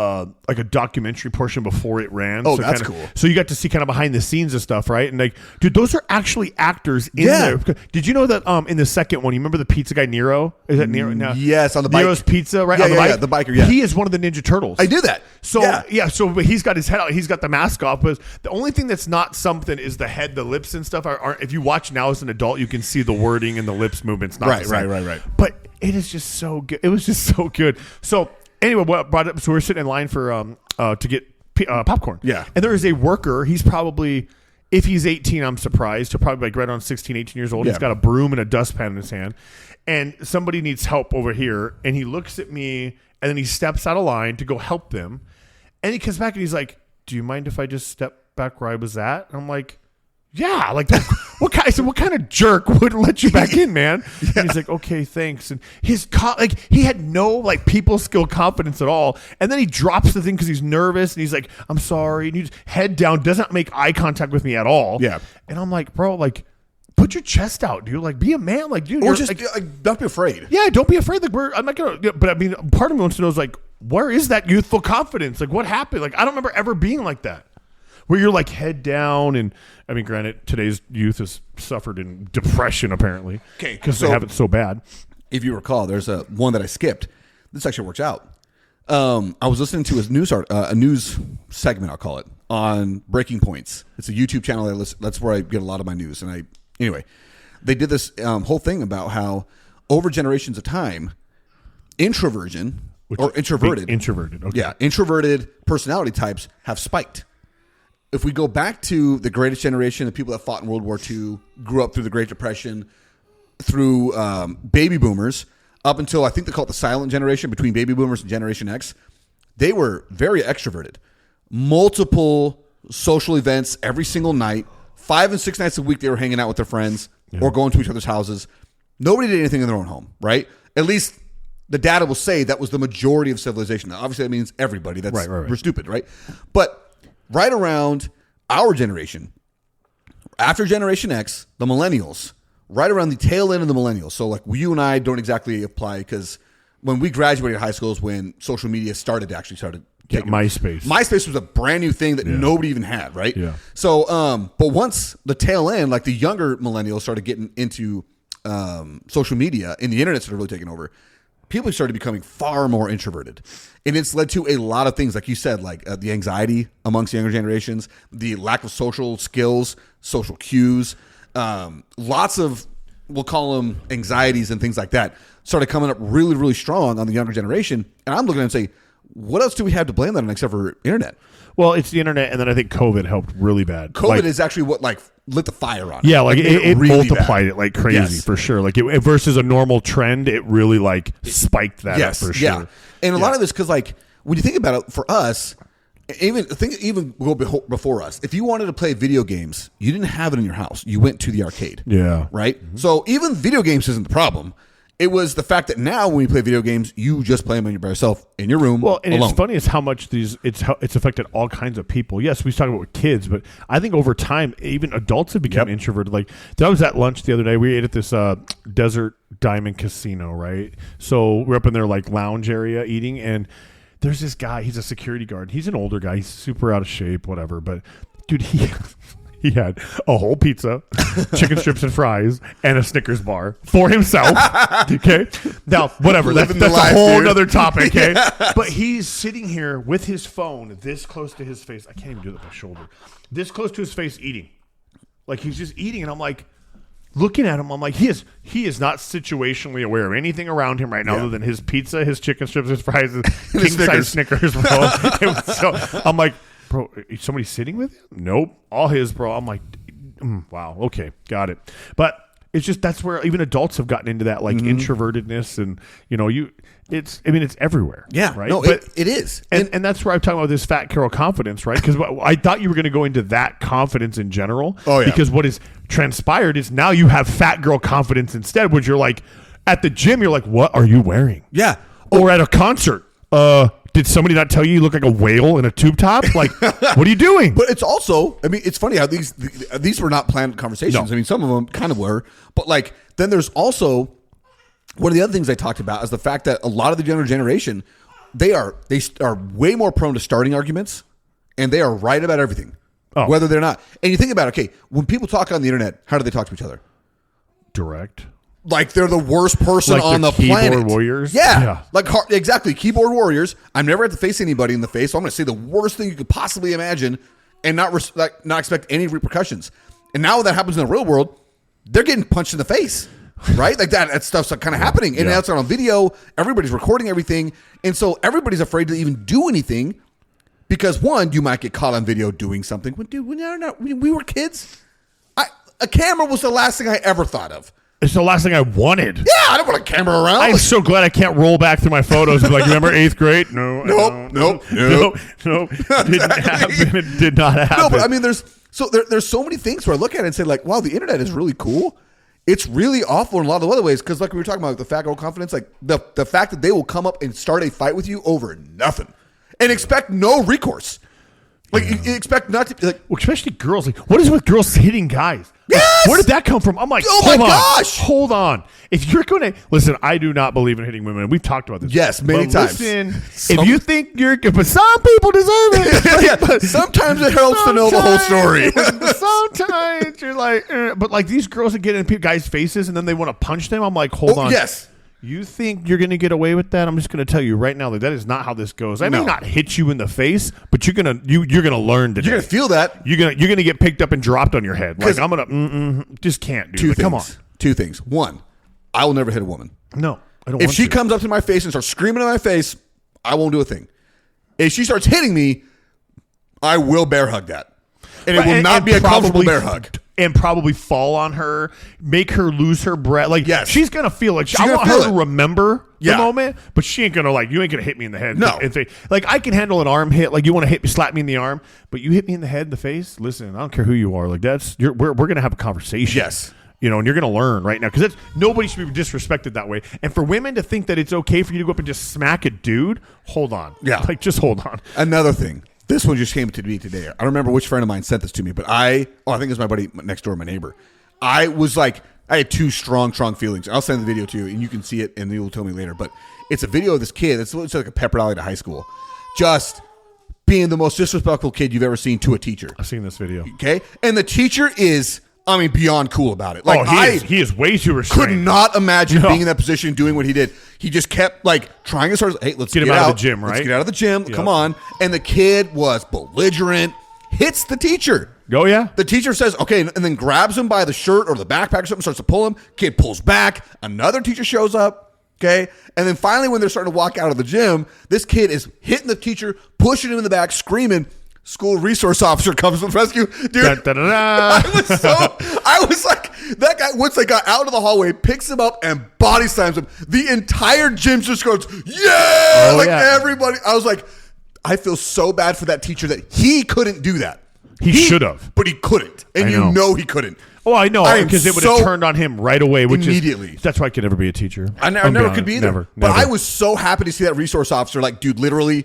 like a documentary portion before it ran. Oh, so that's kinda, cool. So you got to see kind of behind the scenes and stuff, right? And like, dude, those are actually actors in there. Did you know that in the second one, you remember the pizza guy Nero? Is that Nero? No. Yes, on the bike. Nero's Pizza, right? Yeah, on the bike? the biker, yeah. He is one of the Ninja Turtles. I did that. So so he's got his head out. He's got the mask off. But the only thing that's not something is the head, the lips and stuff. If you watch now as an adult, you can see the wording and the lips movements. Not Right. But it is just so good. It was just so good. So anyway, what brought it up? So we're sitting in line for to get popcorn. Yeah. And there is a worker. He's probably, if he's 18, I'm surprised. He'll probably like right on 16, 18 years old. Yeah. He's got a broom and a dustpan in his hand. And somebody needs help over here. And he looks at me and then he steps out of line to go help them. And he comes back and he's like, do you mind if I just step back where I was at? And I'm like, yeah, like what kind of jerk wouldn't let you back in, man? Yeah. And he's like, okay, thanks. And his he had no like people skill confidence at all. And then he drops the thing because he's nervous and he's like, I'm sorry. And he's head down, doesn't make eye contact with me at all. Yeah. And I'm like, bro, like, put your chest out, dude. Like, be a man, like, dude. Or just like, don't be afraid. Yeah, don't be afraid. Like, I'm not gonna. But I mean, part of me wants to know is like, where is that youthful confidence? Like, what happened? Like, I don't remember ever being like that. Where you're like head down, and I mean, granted, today's youth has suffered in depression apparently, because they have it so bad. If you recall, there's one that I skipped. This actually works out. I was listening to a news segment, I'll call it, on Breaking Points. It's a YouTube channel that's where I get a lot of my news. And anyway, they did this whole thing about how over generations of time, introverted, okay. Yeah, introverted personality types have spiked. If we go back to the greatest generation, the people that fought in World War II, grew up through the Great Depression, through baby boomers, up until I think they call it the silent generation, between baby boomers and Generation X, they were very extroverted. Multiple social events every single night, 5 and 6 nights a week they were hanging out with their friends or going to each other's houses. Nobody did anything in their own home, right? At least the data will say that was the majority of civilization. Now, obviously, that means everybody. That's we're stupid, right? But right around our generation, after Generation X, the millennials, right around the tail end of the millennials. So like you and I don't exactly apply because when we graduated high school is when social media started taking MySpace. MySpace was a brand new thing that nobody even had, right? Yeah. So, but once the tail end, like the younger millennials started getting into social media and the internet started really taking over, people started becoming far more introverted. And it's led to a lot of things, like you said, like the anxiety amongst younger generations, the lack of social skills, social cues, lots of, we'll call them anxieties and things like that, started coming up really, really strong on the younger generation. And I'm looking at it and say, what else do we have to blame that on except for internet? Well, it's the internet, and then I think COVID helped really bad. COVID is actually what lit the fire on it. Yeah, it really multiplied bad. it like crazy for sure. Like versus a normal trend, it really spiked that up for sure. Yeah, and a lot of this because when you think about it, for us, even go before us, if you wanted to play video games, you didn't have it in your house. You went to the arcade. Yeah, right. Mm-hmm. So even video games isn't the problem. It was the fact that now when you play video games, you just play them by yourself in your room. Well, and alone. it's funny is how much it's affected all kinds of people. Yes, we talk about with kids, but I think over time, even adults have become introverted. Like, I was at lunch the other day. We ate at this Desert Diamond Casino, right? So we're up in their like lounge area eating, and there's this guy. He's a security guard. He's an older guy. He's super out of shape, whatever. But dude, he had a whole pizza, chicken strips and fries, and a Snickers bar for himself. Okay? Now, whatever. That's the life, a whole dude. other topic, okay? But he's sitting here with his phone this close to his face. I can't even do it with my shoulder. This close to his face eating. Like, he's just eating, and I'm like, looking at him, I'm like, he is not situationally aware of anything around him right now other than his pizza, his chicken strips, his fries, his king-size Snickers, bro. So, I'm like, bro, is somebody sitting with him? Nope. All his, bro. I'm like, wow, okay, got it. But it's just that's where even adults have gotten into that like introvertedness, and it's everywhere. Yeah, right. No, but it is, and that's where I'm talking about this fat Carol confidence, right? Because I thought you were going to go into that confidence in general. Oh, yeah. Because what is transpired is now you have fat girl confidence instead, which you're like at the gym, you're like, what are you wearing? Yeah. Or at a concert, did somebody not tell you look like a whale in a tube top? Like, what are you doing? But it's also, I mean, it's funny how these were not planned conversations. No. I mean, some of them kind of were, but like then there's also one of the other things I talked about is the fact that a lot of the younger generation, they are way more prone to starting arguments, and they are right about everything, whether they're not. And you think about it, okay, when people talk on the internet, how do they talk to each other? Direct. Like they're the worst person Like on the the keyboard planet. warriors? Yeah. Yeah. Like exactly. Keyboard warriors. I'm never have to face anybody in the face. So I'm going to say the worst thing you could possibly imagine and not expect any repercussions. And now when that happens in the real world, they're getting punched in the face. Right? Like that stuff's kind of happening. And now it's on video. Everybody's recording everything. And so everybody's afraid to even do anything because one, you might get caught on video doing something. When we were kids, a camera was the last thing I ever thought of. It's the last thing I wanted. Yeah, I don't want a camera around. I'm so glad I can't roll back through my photos and be like, remember 8th grade? No. Nope. Didn't happen. It did not happen. No, but I mean, there's so many things where I look at it and say, like, wow, the internet is really cool. It's really awful in a lot of other ways because, like we were talking about, like, the fat girl confidence, like the fact that they will come up and start a fight with you over nothing and expect no recourse. Like, you expect not to, like, well, especially girls. Like, what is with girls hitting guys? Yes! Where did that come from? I'm like, Oh hold my on, gosh! hold on. If you're going to listen, I do not believe in hitting women. We've talked about this. Yes, many but times. Listen, if you think you're good, but some people deserve it. yeah, sometimes it helps to know the whole story. Sometimes you're like, but like these girls that get in guys' faces and then they want to punch them. I'm like, hold on. Yes. You think you're going to get away with that? I'm just going to tell you right now that is not how this goes. I may not hit you in the face, but you're going to learn today. You're going to feel that. You're gonna get picked up and dropped on your head. Like I'm gonna just can't, dude. Like, come on. Two things. One, I will never hit a woman. No, I don't. If want she to. comes up to my face and starts screaming in my face, I won't do a thing. If she starts hitting me, I will bear hug that, and it will not be a comfortable bear hug. And probably fall on her, make her lose her breath. Like, she's gonna feel like I want her to remember the moment, but she ain't gonna you ain't gonna hit me in the head. No, like I can handle an arm hit. Like you want to slap me in the arm, but you hit me in the head, in the face. Listen, I don't care who you are. Like we're gonna have a conversation. Yes. And you're going to learn right now because nobody should be disrespected that way. And for women to think that it's okay for you to go up and just smack a dude, hold on. Yeah. Like, just hold on. Another thing. This one just came to me today. I don't remember which friend of mine sent this to me, but I think it was my buddy next door, my neighbor. I was like, I had two strong feelings. I'll send the video to you, and you can see it, and you'll tell me later. But it's a video of this kid. It's like a pep rally to high school. Just being the most disrespectful kid you've ever seen to a teacher. I've seen this video. Okay? And the teacher is, I mean, beyond cool about it. Like, he is way too restrained. Could not imagine being in that position doing what he did. He just kept like trying to start. Hey, let's get him out of the gym, right? Let's get out of the gym. Yep. Come on. And the kid was belligerent. Hits the teacher. Oh yeah. The teacher says, okay, and then grabs him by the shirt or the backpack or something, starts to pull him. Kid pulls back. Another teacher shows up. Okay. And then finally, when they're starting to walk out of the gym, this kid is hitting the teacher, pushing him in the back, screaming. School resource officer comes to the rescue. Dude, I was like, that guy, once they got out of the hallway, picks him up and body slams him. The entire gym just goes, yeah! Everybody. I was like, I feel so bad for that teacher that he couldn't do that. He should have. But he couldn't. And I know. he couldn't. Oh, I know, because it would have turned on him right away. Immediately. That's why I could never be a teacher. I never could be either. Never. But I was so happy to see that resource officer. Like, dude, literally,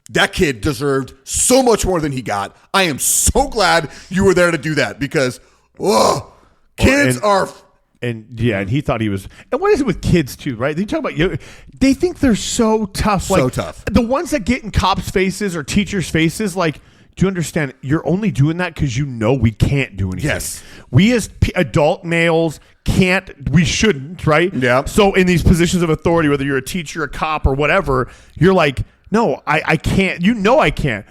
that kid deserved so much more than he got. I am so glad you were there to do that because, kids are... And he thought he was. And what is it with kids too, right? They talk about they think they're so tough. So tough. The ones that get in cops' faces or teachers' faces, like, do you understand? You're only doing that because you know we can't do anything. Yes. We as adult males we shouldn't, right? Yeah. So in these positions of authority, whether you're a teacher, a cop, or whatever, you're like, no, I can't. You know I can't.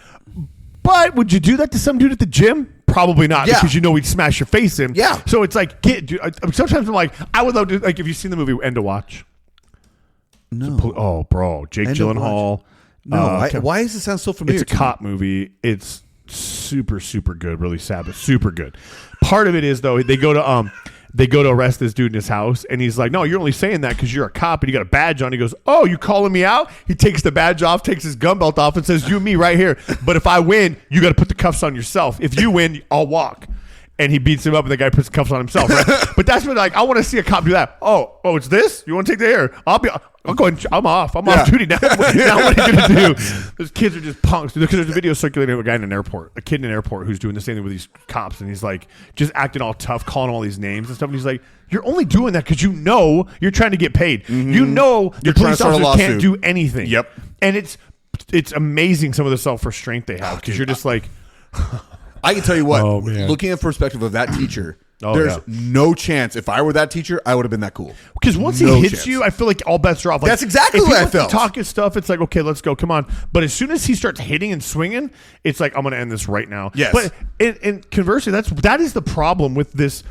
But would you do that to some dude at the gym? Probably not, because you know we'd smash your face in. Yeah. So it's like, dude, sometimes I'm like, I would love to, like, if you've seen the movie End of Watch. No. Bro. Jake Gyllenhaal. No. Why does it sound so familiar? It's a cop movie. It's super, super good. Really sad, but super good. Part of it is, though, they go to arrest this dude in his house, and he's like, no, you're only saying that because you're a cop and you got a badge on. He goes, oh, you calling me out? He takes the badge off, takes his gun belt off, and says, you and me right here. But if I win, you got to put the cuffs on yourself. If you win, I'll walk. And he beats him up, and the guy puts the cuffs on himself. Right? But that's what, like, I want to see a cop do that. Oh, it's this? You want to take the air? I'll go ahead. I'm off. I'm off duty now. Now what are you going to do? Those kids are just punks. Because there's a video circulating of a guy in an airport, a kid in an airport who's doing the same thing with these cops. And he's like, just acting all tough, calling all these names and stuff. And he's like, you're only doing that because you know you're trying to get paid. Mm-hmm. You know the police officers can't do anything. Yep. And it's amazing some of the self-restraint they have because you're just like... I can tell you what, looking at the perspective of that teacher, there's no chance if I were that teacher, I would have been that cool. Because once he hits you, I feel like all bets are off. Like, that's exactly what I felt. Talking stuff, it's like, okay, let's go, come on. But as soon as he starts hitting and swinging, it's like, I'm going to end this right now. Yes. But and conversely, that is the problem with this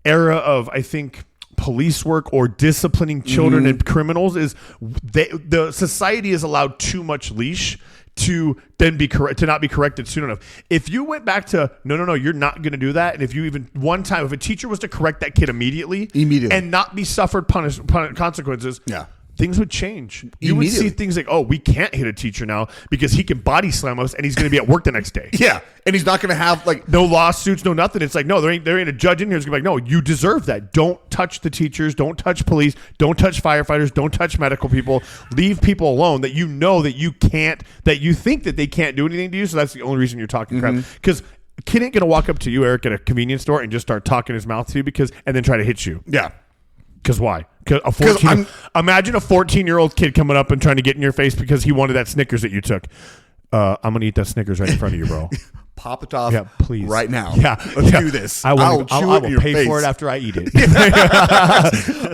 era of, I think, police work or disciplining children and criminals is the society has allowed too much leash to then be correct, to not be corrected soon enough. If you went back to no, you're not going to do that, and if you even one time, if a teacher was to correct that kid immediately, and not be suffered consequences, things would change. You would see things like, oh, we can't hit a teacher now because he can body slam us and he's going to be at work the next day. Yeah. And he's not going to have like no lawsuits, no nothing. It's like, no, there ain't a judge in here who's going to be like, no, you deserve that. Don't touch the teachers. Don't touch police. Don't touch firefighters. Don't touch medical people. Leave people alone that you know that you can't, that you think that they can't do anything to you. So that's the only reason you're talking crap. Because a kid ain't going to walk up to you, Eric, at a convenience store and just start talking his mouth to you and then try to hit you. Yeah. Because why? Imagine a 14-year-old kid coming up and trying to get in your face because he wanted that Snickers that you took. I'm going to eat that Snickers right in front of you, bro. Pop it off please. right now. Yeah. Let's do this. I will pay face. for it after I eat it.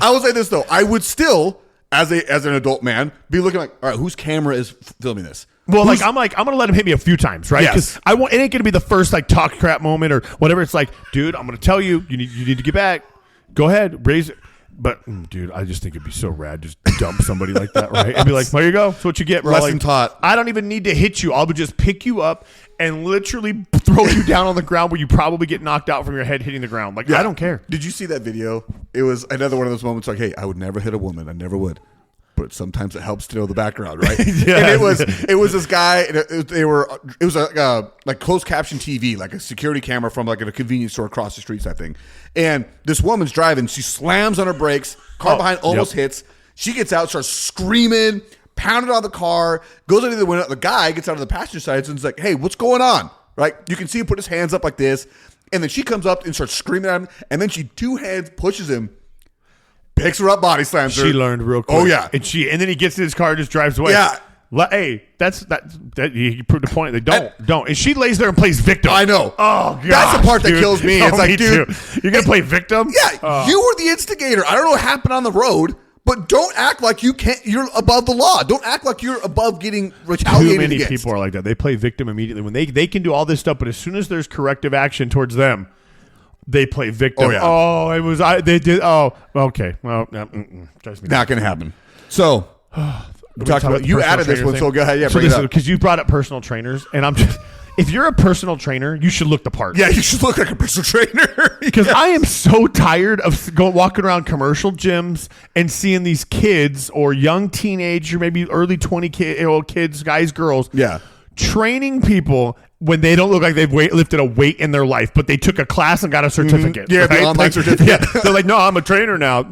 I will say this, though. I would still, as an adult man, be looking like, all right, whose camera is filming this? Well, I'm going to let him hit me a few times, right? Because it ain't going to be the first like talk crap moment or whatever. It's like, dude, I'm going to tell you, you need to get back. Go ahead, raise it. But, dude, I just think it'd be so rad. Just dump somebody like that, right? And be like, there you go. That's what you get, bro. Lesson taught. I don't even need to hit you. I'll just pick you up and literally throw you down on the ground where you probably get knocked out from your head hitting the ground. Like, I don't care. Did you see that video? It was another one of those moments like, hey, I would never hit a woman. I never would. But sometimes it helps to know the background, right? And it was this guy. And it was like closed caption TV, like a security camera from like a convenience store across the street type thing. And this woman's driving. She slams on her brakes. Car behind almost hits. She gets out, starts screaming, pounding on the car, goes into the window. The guy gets out of the passenger side and is like, "Hey, what's going on?" Right? You can see him put his hands up like this, and then she comes up and starts screaming at him. And then she two hands pushes him. Picks her up, body slams her. She learned real quick. Oh, yeah. And then he gets in his car and just drives away. Yeah. Hey, that you proved the point. Like, don't. And she lays there and plays victim. I know. Oh, God. That's the part that kills me. It's like, dude. You're going to play victim? Yeah. You were the instigator. I don't know what happened on the road, but don't act like you're above the law. Don't act like you're above getting retaliated against. Too many people are like that. They play victim immediately. When they can do all this stuff, but as soon as there's corrective action towards them, they play victim. They did. Oh, okay. Well, drives me not going to happen. So, we talked about you added this one, so go ahead. Yeah, so this because you brought up personal trainers, and I'm just. If you're a personal trainer, you should look the part. Yeah, you should look like a personal trainer. Because I am so tired of walking around commercial gyms and seeing these kids or young teenage or maybe early 20-year-old kids, guys, girls. Yeah. Training people when they don't look like they've lifted a weight in their life, but they took a class and got a certificate. Yeah, the online certificate. Yeah, they're like, no, I'm a trainer now.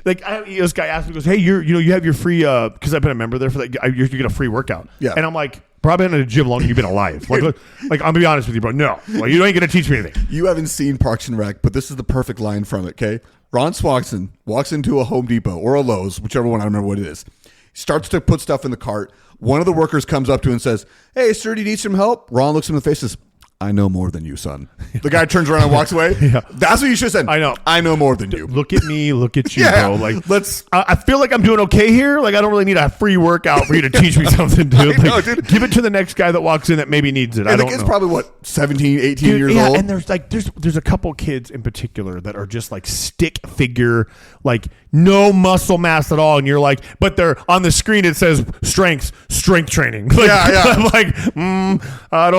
This guy asked me, goes, hey, you have your free, because I've been a member there for that. You get a free workout. Yeah. And I'm like, bro, I've been in a gym longer than you've been alive. Like, I'm gonna be honest with you, bro. No, like, you ain't gonna teach me anything. You haven't seen Parks and Rec, but this is the perfect line from it. Okay, Ron Swanson walks into a Home Depot or a Lowe's, whichever one. I don't remember what it is. Starts to put stuff in the cart. One of the workers comes up to him and says, "Hey, sir, do you need some help?" Ron looks him in the face and says, "I know more than you, son." The guy turns around and walks away. Yeah. That's what you should have said. I know. I know more than you. Look at me. Look at you, Yeah. bro. Like, Let's. I feel like I'm doing okay here. Like, I don't really need a free workout for you to teach me something, dude. I know, Like, dude. give it to the next guy that walks in that maybe needs it. I And the don't kid's know. probably what 17, 18 Dude, years yeah, old. and there's a couple kids in particular that are just like stick figure, like no muscle mass at all, and you're like, but they're on the screen it says strength training. Like, Yeah. I'm like, I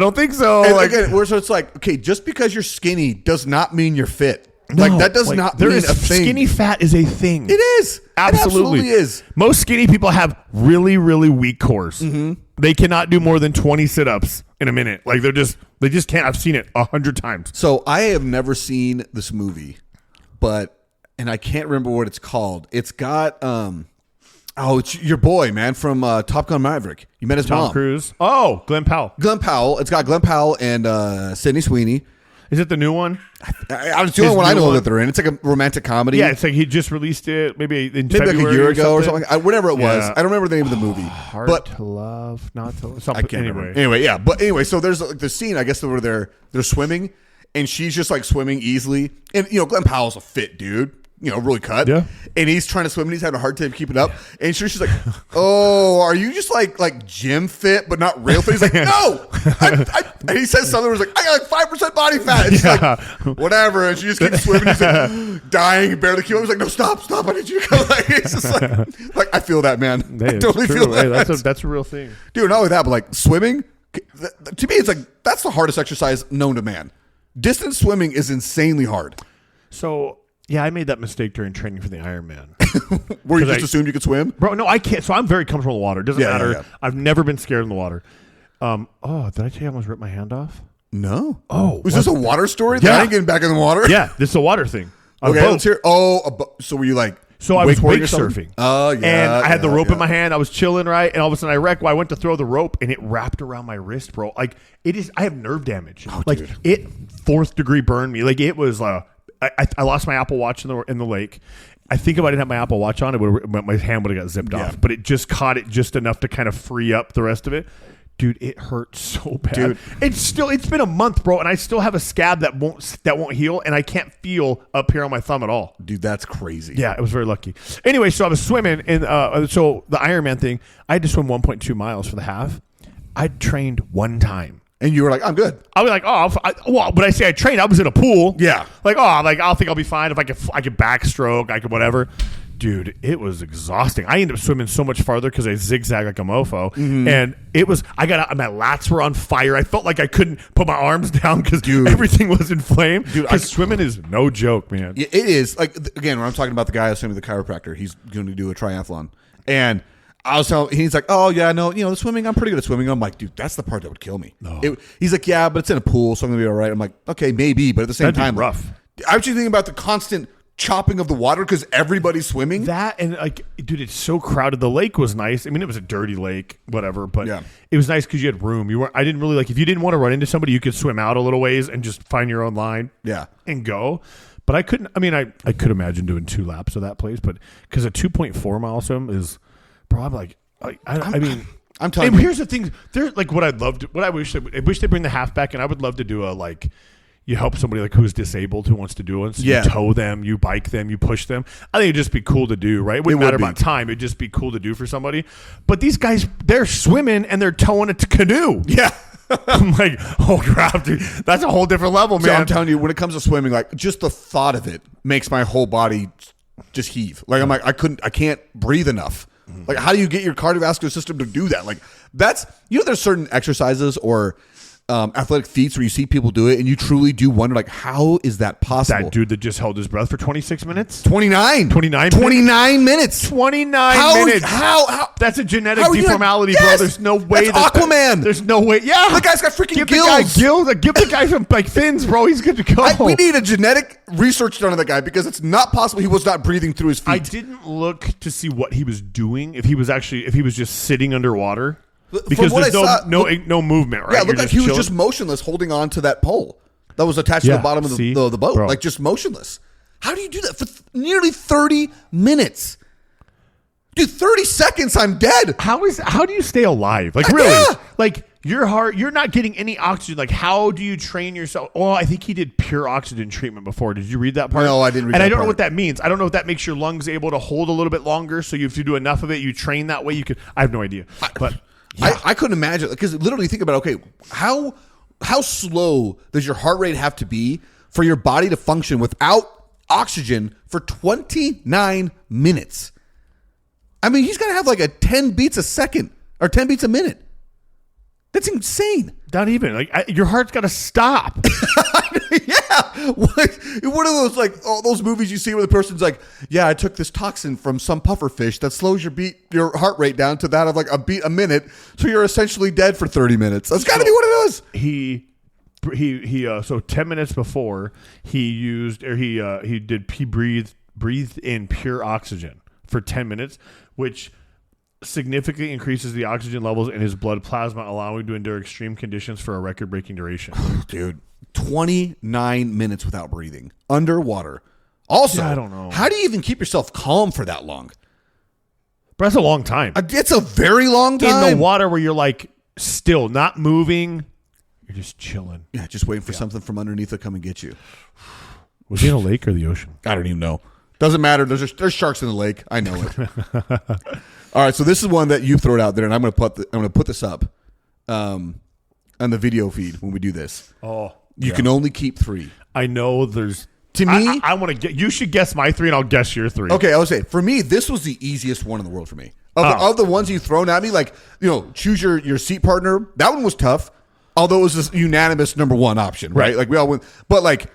don't think so. And Like, again, so it's like, okay, just because you're skinny does not mean you're fit. Like no, that does like, not there mean is a thing. skinny fat is a thing. It is. Absolutely. It absolutely is. Most skinny people have really, really weak cores. Mm-hmm. They cannot do more than 20 sit-ups in a minute. Like they just can't. I've seen it 100 times. So I have never seen this movie, and I can't remember what it's called. It's got it's your boy, man, from Top Gun Maverick. You met his Tom mom. Cruise. Oh, Glenn Powell. Glenn Powell. It's got Glenn Powell and Sydney Sweeney. Is it the new one? I was the only one I know that they're in. It's like a romantic comedy. Yeah, it's like he just released it maybe in maybe February like a year ago or something. something. Whatever it was. Yeah. I don't remember the name of the movie. Hard but to love, not to love. I Something. can't Anyway. remember. Anyway, yeah. But anyway, so there's like the scene, I guess, where they're swimming, and she's just like swimming easily. And, Glenn Powell's a fit dude, really cut. Yeah. And he's trying to swim, and he's having a hard time keeping up. And she's like, "Oh, are you just like gym fit, but not real fit?" He's like, "No." And he says something where he's like, "I got like 5% body fat." And she's like, "Whatever." And she just keeps swimming. He's like dying, barely keep up. He's like, "No, stop. I need you to come." Like, it's just like I feel that, man. Hey, I it's totally true. feel that. Hey, that's a real thing. Dude, not only that, but like swimming, to me, it's like that's the hardest exercise known to man. Distance swimming is insanely hard. So yeah, I made that mistake during training for the Ironman. Where you 'Cause just assumed you could swim? Bro, no, I can't. So I'm very comfortable in the water. It doesn't Yeah, matter. yeah. I've never been scared in the water. Did I tell you I almost ripped my hand off? No. Oh, was this a water story? Yeah. I ain't getting back in the water. Yeah, this is a water thing. On a Okay, boat. let's hear. Oh, so were you like? So I was wakeboarding wake or something? surfing. Oh yeah. And I had the yeah, rope yeah. in my hand. I was chilling, right? And all of a sudden I wrecked. Well, I went to throw the rope and it wrapped around my wrist, bro. Like it is. I have nerve damage. Like dude. it 4th degree burned me. Like it was. I lost my Apple Watch in the lake. I think if I didn't have my Apple Watch on, my hand would have got zipped off. But it just caught it just enough to kind of free up the rest of it. Dude, it hurt so bad. Dude. It's been a month, bro, and I still have a scab that won't heal, and I can't feel up here on my thumb at all. Dude, that's crazy. Yeah, it was very lucky. Anyway, so I was swimming, and so the Ironman thing, I had to swim 1.2 miles for the half. I trained one time. And you were like, "I'm good." I was like, when I say I trained, I was in a pool. Yeah. Like, I think I'll be fine if I could backstroke, I could whatever. Dude, it was exhausting. I ended up swimming so much farther because I zigzag like a mofo. Mm-hmm. And it was, my lats were on fire. I felt like I couldn't put my arms down because everything was inflamed. Dude, swimming is no joke, man. It is. Like, again, when I'm talking about the guy I was saying with the chiropractor, he's going to do a triathlon. And I was telling, he's like, "Oh yeah, no, the swimming, I'm pretty good at swimming." I'm like, "Dude, that's the part that would kill me." No. He's like, "Yeah, but it's in a pool, so I'm gonna be all right." I'm like, "Okay, maybe," but at the same That'd be time, rough. I was just thinking about the constant chopping of the water because everybody's swimming. That and like, dude, it's so crowded. The lake was nice. I mean, it was a dirty lake, whatever, but Yeah. it was nice because you had room. I didn't really if you didn't want to run into somebody, you could swim out a little ways and just find your own line. Yeah. And go. But I couldn't. I mean, I could imagine doing 2 laps of that place, but because a 2.4 mile swim is, bro, I'm like. I mean, I'm telling and you. here's the thing. There's like what I wish they bring the half back, and I would love to do you help somebody like who's disabled who wants to do it. So Yeah. you tow them, you bike them, you push them. I think it'd just be cool to do, right? It wouldn't It would matter be. about time. It'd just be cool to do for somebody. But these guys, they're swimming and they're towing a canoe. Yeah. I'm like, oh crap, dude, that's a whole different level, So man. I'm telling you, when it comes to swimming, like just the thought of it makes my whole body just heave. Like I'm like, I can't breathe enough. Like, how do you get your cardiovascular system to do that? Like, that's, there's certain exercises or athletic feats where you see people do it and you truly do wonder, like, how is that possible? That dude that just held his breath for 26 minutes? 29 minutes? 29 minutes. 29 minutes. How? That's a genetic How are you deformality, gonna- bro. Yes! There's no way. That's Aquaman. There's no way. Yeah. The guy's got freaking give gills. The guy gills. Give the guy some like fins, bro. He's good to go. We need a genetic research done on that guy because it's not possible he was not breathing through his feet. I didn't look to see what he was doing. If he was just sitting underwater. Because From what there's I saw, no movement, right? Yeah, it looked You're like he was chilling. just motionless, holding on to that pole that was attached to Yeah, the bottom of see? the boat, Bro. like just motionless. How do you do that for nearly 30 minutes? Dude, 30 seconds, I'm dead. How do you stay alive? Like really? Yeah. Like your heart, you're not getting any oxygen. Like how do you train yourself? Oh, I think he did pure oxygen treatment before. Did you read that part? No, I didn't read and that I don't know part. what that means. I don't know if that makes your lungs able to hold a little bit longer. So if you do enough of it, you train that way. You could. I have no idea. But yeah. I couldn't imagine, because literally think about, okay, how slow does your heart rate have to be for your body to function without oxygen for 29 minutes? I mean, he's got to have like a 10 beats a second or 10 beats a minute. That's insane. not even like your heart's got to stop. Yeah, one of those like all those movies you see where the person's like, "Yeah, I took this toxin from some puffer fish that slows your heart rate down to that of like a beat a minute, so you're essentially dead for 30 minutes." That's got to be what it is. He so 10 minutes before he breathed in pure oxygen for 10 minutes, which significantly increases the oxygen levels in his blood plasma, allowing him to endure extreme conditions for a record-breaking duration. Dude, 29 minutes without breathing underwater. Also, Yeah, I don't know. How do you even keep yourself calm for that long? But that's a long time. It's a very long time. In the water where you're like still not moving, you're just chilling. Yeah, just waiting for something from underneath to come and get you. Was he in a lake or the ocean? I don't even know. Doesn't matter. There's sharks in the lake. I know it. All right, so this is one that you throw it out there, and I'm gonna put this up on the video feed when we do this. Oh, you can only keep 3. I know. There's To me, I want to get. You should guess my 3, and I'll guess your 3. okay, I would say for me, this was the easiest one in the world for me. Of the ones you've thrown at me, like choose your seat partner. That one was tough, although it was this unanimous number 1 option, right? Like we all went, but like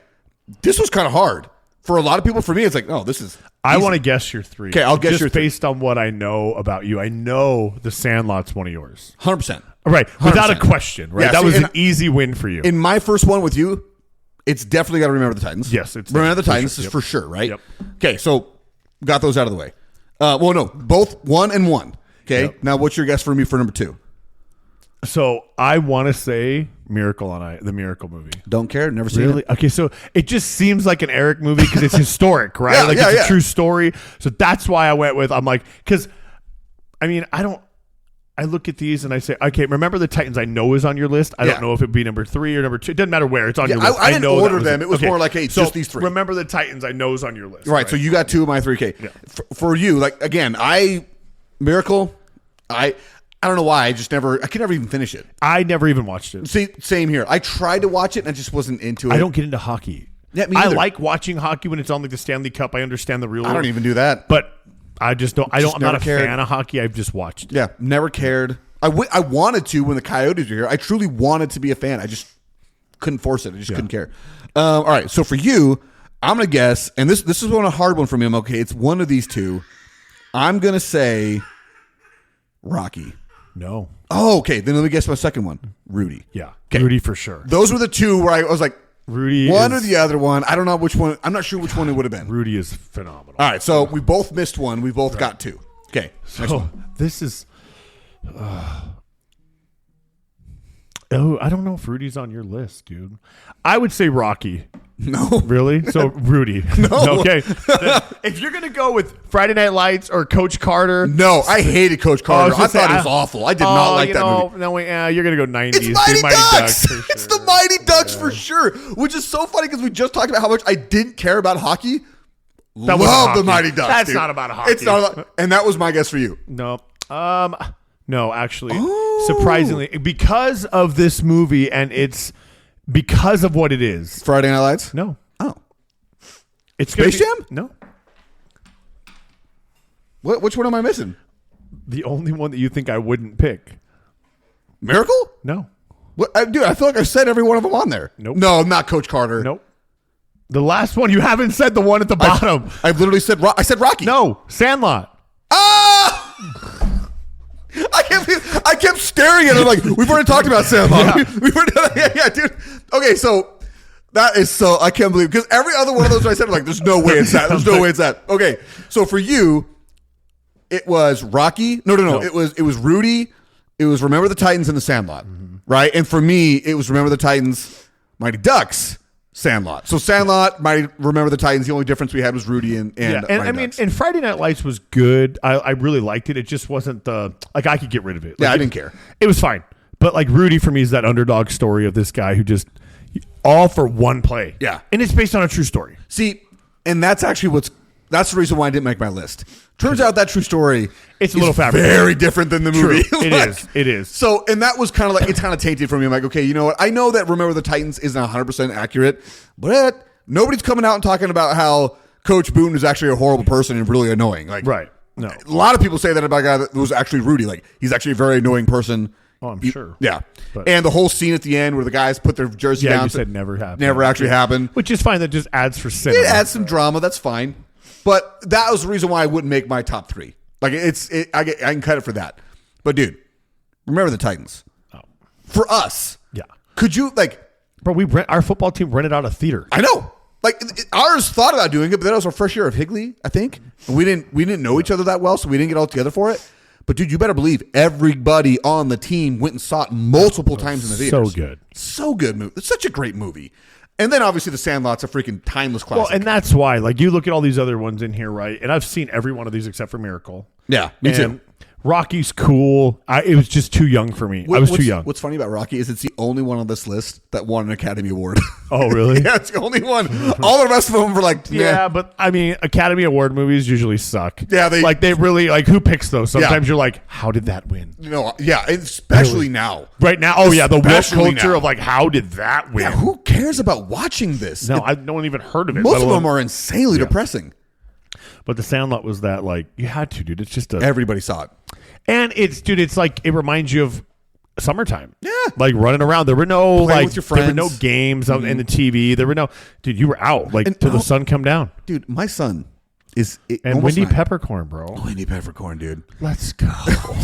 this was kind of hard for a lot of people. For me, it's like, no, this is. I easy. want to guess your 3. Okay, I'll guess just your 3. based on what I know about you. I know The Sandlot's one of yours. 100%. Right, without a 100%. question. Right, Yeah, that see, was and an easy win for you. In my first one with you, it's definitely got to Remember the Titans. Yes, it's Remember the for Titans sure. is Yep. for sure, right? Yep. Okay, so got those out of the way. Well, no, both 1 and 1. Okay, Yep. Now what's your guess for me for number 2? So I want to say Miracle on Ice, the Miracle movie. Don't care. Never seen Really? it. Okay, so it just seems like an Eric movie because it's historic, right? Yeah, like yeah, it's yeah. a true story. So that's why I went with. I'm like, because I mean, I look at these and I say, okay, Remember the Titans. I know is on your list. I Yeah. don't know if it'd be number 3 or number 2. It doesn't matter where it's on Yeah, your list. I didn't know that order them. It was more like, hey, so just these 3. Remember the Titans. I know is on your list. Right. So you got 2 of my 3. Okay. Yeah. For you, like again, Miracle. I don't know why. I could never even finish it. I never even watched it. See, same here. I tried to watch it and I just wasn't into it. I don't get into hockey. Yeah, me I neither. like watching hockey when it's on like the Stanley Cup. I understand the real. I don't even do that. But I just don't. I'm not never a cared. fan of hockey. I've just watched it. Yeah, never cared. I wanted to when the Coyotes were here. I truly wanted to be a fan. I just couldn't force it. I just couldn't care. All right, so for you, I'm gonna guess, and this is a hard one for me. I'm okay. It's one of these 2. I'm gonna say Rocky. No. Oh, okay. Then let me guess my second one. Rudy. Yeah. Okay. Rudy for sure. Those were the 2 where I was like, Rudy. one is, or the other one. I don't know which one. I'm not sure which one it would have been. Rudy is phenomenal. All right, so we both missed one. We both got 2. Okay. Next So one. this is. Oh, I don't know if Rudy's on your list, dude. I would say Rocky. No. Really? So Rudy. No. Okay. If you're gonna go with Friday Night Lights or Coach Carter. No, I hated Coach Carter. I thought it was awful. I did not like that movie. No, you're gonna go 90s. It's Mighty Ducks. for It's sure. the Mighty Ducks for sure. Which is so funny because we just talked about how much I didn't care about hockey. That wasn't Love hockey. the Mighty Ducks. That's dude. not about hockey. It's not about, and that was my guess for you. No. No, actually, surprisingly, because of this movie and it's because of what it is. Friday Night Lights. No. Oh, It's Space gonna Jam? No. which one am I missing? The only one that you think I wouldn't pick. Miracle? No. What, dude, I feel like I said every one of them on there. Nope. No, not Coach Carter. Nope. The last one, you haven't said the one at the bottom. I've literally said, I said Rocky. No, Sandlot. Ah! I kept staring at it like, we've already talked about Sandlot. Yeah. Yeah, dude. Okay, so that is so, I can't believe, because every other one of those I said, I'm like, there's no way it's that. There's no way it's that. Okay, so for you, it was Rocky. No. It was Rudy. It was Remember the Titans and the Sandlot, right? And for me, it was Remember the Titans, Mighty Ducks, Sandlot. So Sandlot, Mighty Remember the Titans. The only difference we had was Rudy and I mean, and Friday Night Lights was good. I really liked it. It just wasn't I could get rid of it. I didn't care. It was fine. But like Rudy for me is that underdog story of this guy who just all for one play. Yeah. And it's based on a true story. See, and that's actually that's the reason why I didn't make my list. Turns out that true story it's a little fabricated. Very different than the movie. It is. So, and that was kind of like, it's kind of tainted for me. I'm like, okay, you know what? I know that Remember the Titans isn't 100% accurate, but nobody's coming out and talking about how Coach Boone is actually a horrible person and really annoying. Like, Right. No. A lot of people say that about a guy that was actually Rudy. Like, he's actually a very annoying person. Oh, I'm sure. Yeah. But- and the whole scene at the end where the guys put their jersey down. You said never happened. Never actually happened. Which is fine. That just adds for cinema. It adds some drama. That's fine. But that was the reason why I wouldn't make my top three. Like, I can cut it for that. But, dude, Remember the Titans. Oh. For us. Yeah. Could you, like... Bro, our football team rented out a theater. I know. Like, ours thought about doing it, but that was our first year of Higley, I think. And we didn't know each other that well, so we didn't get all together for it. But, dude, you better believe everybody on the team went and saw it multiple times in the theaters. So good. So good movie. It's such a great movie. And then, obviously, The Sandlot's a freaking timeless classic. Well, and that's why, like, you look at all these other ones in here, right? And I've seen every one of these except for Miracle. Yeah, me too. Rocky's cool. It was just too young for me. I was too young. What's funny about Rocky is it's the only one on this list that won an Academy Award. Oh, really? Yeah, it's the only one. All the rest of them were like, nah. Yeah, but I mean, Academy Award movies usually suck. Yeah, they really like who picks those? Sometimes you're like, how did that win? You know, yeah, especially now. Right now, oh yeah, the woke Especially culture now. of like, how did that win? Yeah, who cares about watching this? No, I've no one even heard of it. Most let of alone- them are insanely depressing. But The Sandlot was that like you had to, dude. It's just Everybody saw it. and it's like it reminds you of summertime. Yeah. Like running around. There were no Playing like with your there were friends. no games on in the TV. There were no dude. You were out like And till the how- sun come down. Dude, my son is And almost Windy 9. Peppercorn, bro. Windy Peppercorn, dude. Let's go.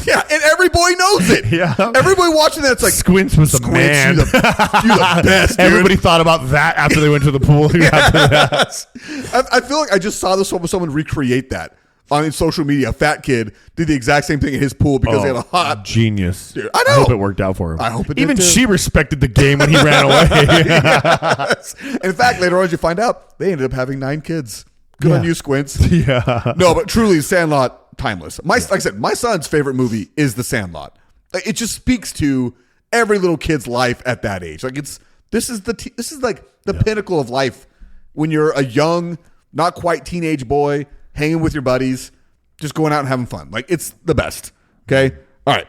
Yeah, and every boy knows it. Yeah. Everybody watching that, it's like, Squints was the man. You're the best, dude. Everybody thought about that after they went to the pool. After that. I feel like I just saw someone recreate that on social media. A fat kid did the exact same thing at his pool because they had a hot genius. Dude, I know. hope it worked out for him. I hope it did Even too. she respected the game when he ran away. Yes. In fact, later on, you find out they ended up having 9 kids. Good on Yeah. you, Squints. Yeah. No, but truly, Sandlot, timeless. Like I said, my son's favorite movie is The Sandlot. Like, it just speaks to every little kid's life at that age. Like this is like the pinnacle of life when you're a young, not quite teenage boy hanging with your buddies, just going out and having fun. Like, it's the best. Okay, all right.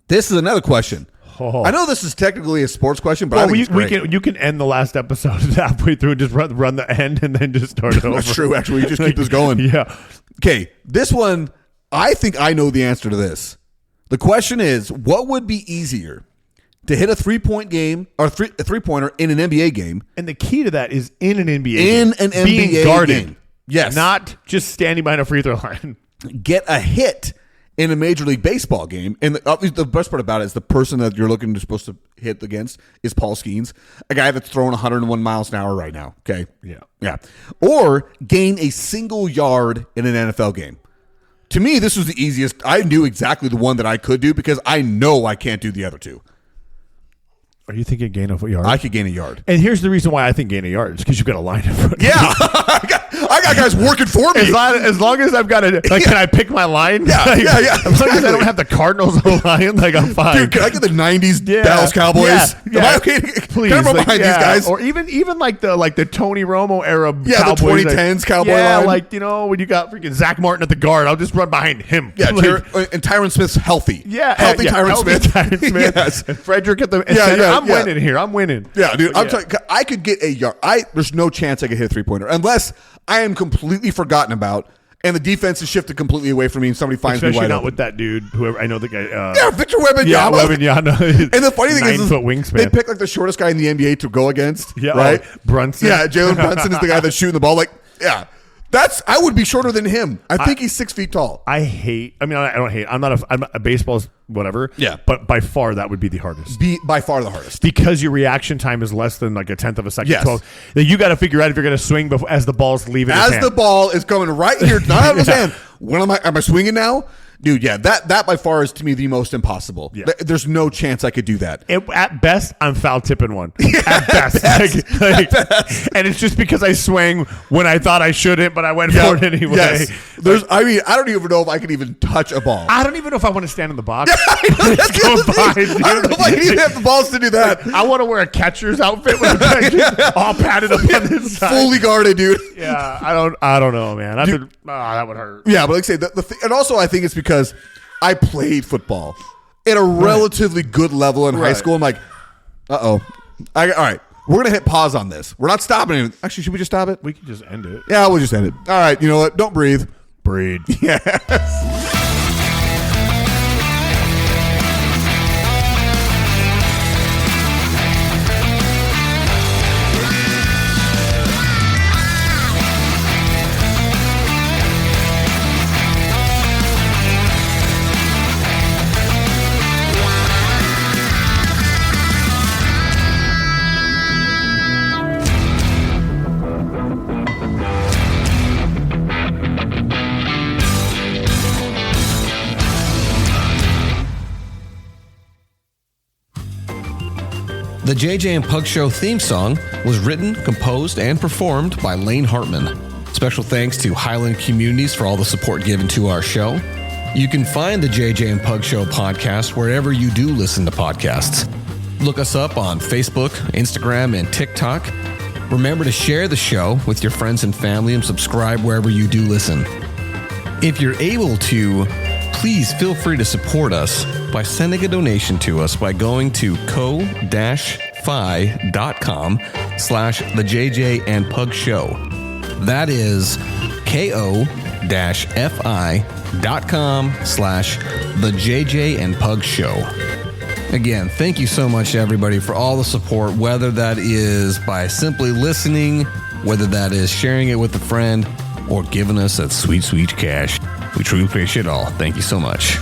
This is another question. Oh. I know this is technically a sports question, but I think it's great. you can end the last episode halfway through and just run the end and then just start over. That's true. Actually, we just keep this going. Yeah. Okay, this one, I think I know the answer to this. The question is, what would be easier, to hit a 3-point game or a three-pointer in an NBA game? And the key to that is in an NBA In game. an Being NBA guarded. game. Yes. Not just standing behind a free throw line. Get a hit in a Major League Baseball game. And the best part about it is the person that you're supposed to hit against is Paul Skeens, a guy that's throwing 101 miles an hour right now. Okay. Yeah. Or gain a single yard in an NFL game. To me, this was the easiest. I knew exactly the one that I could do because I know I can't do the other two. Are you thinking gain of a yard? I could gain a yard. And here's the reason why I think gain a yard is because you've got a line in front. Yeah. I got guys working for me. As long as I've got a can I pick my line? Yeah, Like, yeah. As long as I Exactly. don't have the Cardinals on the line, like I'm fine. Dude, can I get the 90s Yeah. Dallas Cowboys? Yeah. Am I okay? Please, Can I run like, behind yeah. these guys? Or even like the Tony Romo era. Yeah, the Cowboys, 2010s Cowboy Yeah, line. like when you got freaking Zach Martin at the guard, I'll just run behind him. Yeah, Like, and Tyron Smith's healthy. yeah, healthy yeah, Tyron healthy Smith. Tyron Smith. Yes. And Frederick at the Yeah, center. yeah, I'm yeah. winning here. I'm winning. Yeah, dude. I'm Yeah. telling you, I could get a yard. There's no chance I could hit a 3-pointer unless I am completely forgotten about and the defense has shifted completely away from me, and somebody finds me Especially wide not open. with that dude, whoever, I know the guy. Yeah, Victor Wembanyama. Yeah, Wembanyama. And the funny thing is 9 foot wingspan. they pick like the shortest guy in the NBA to go against. Yeah, right. Brunson. Yeah, Jalen Brunson is the guy that's shooting the ball. Like, yeah, I would be shorter than him. I think he's 6 feet tall. I don't hate. I'm a baseball's whatever. Yeah. But by far that would be the hardest. By far the hardest. Because your reaction time is less than like a tenth of a second. Yes. 12. Then you got to figure out if you're going to swing as the ball's leaving his As hand. the ball is coming right here, not out of his hand. When am I swinging now? Dude, yeah, that by far is to me the most impossible. Yeah. There's no chance I could do that. At best, I'm foul tipping one. At best. And it's just because I swang when I thought I shouldn't, but I went for it anyway. Yes. I don't even know if I can even touch a ball. I don't even know if I want to stand in the box. That's the other thing. I don't know if I can even have the balls to do that. I want to wear a catcher's outfit when I'm just all padded up on this side. Fully guarded, dude. Yeah, I don't know, man. That would hurt. Yeah, but like I say, and also I think it's because I played football at a relatively good level in high school. I'm like, all right, we're going to hit pause on this. We're not stopping it. Actually, should we just stop it? We can just end it. Yeah, we'll just end it. All right, you know what? Don't breathe. Breed. Yes. The JJ and Pug Show theme song was written, composed, and performed by Lane Hartman. Special thanks to Highland Communities for all the support given to our show. You can find the JJ and Pug Show podcast wherever you do listen to podcasts. Look us up on Facebook, Instagram, and TikTok. Remember to share the show with your friends and family and subscribe wherever you do listen. If you're able to, please feel free to support us by sending a donation to us by going to ko-fi.com/the JJ and Pug Show. That is ko-fi.com/the JJ and Pug Show. Again, thank you so much, everybody, for all the support, whether that is by simply listening, whether that is sharing it with a friend, or giving us that sweet, sweet cash. We truly appreciate it all. Thank you so much.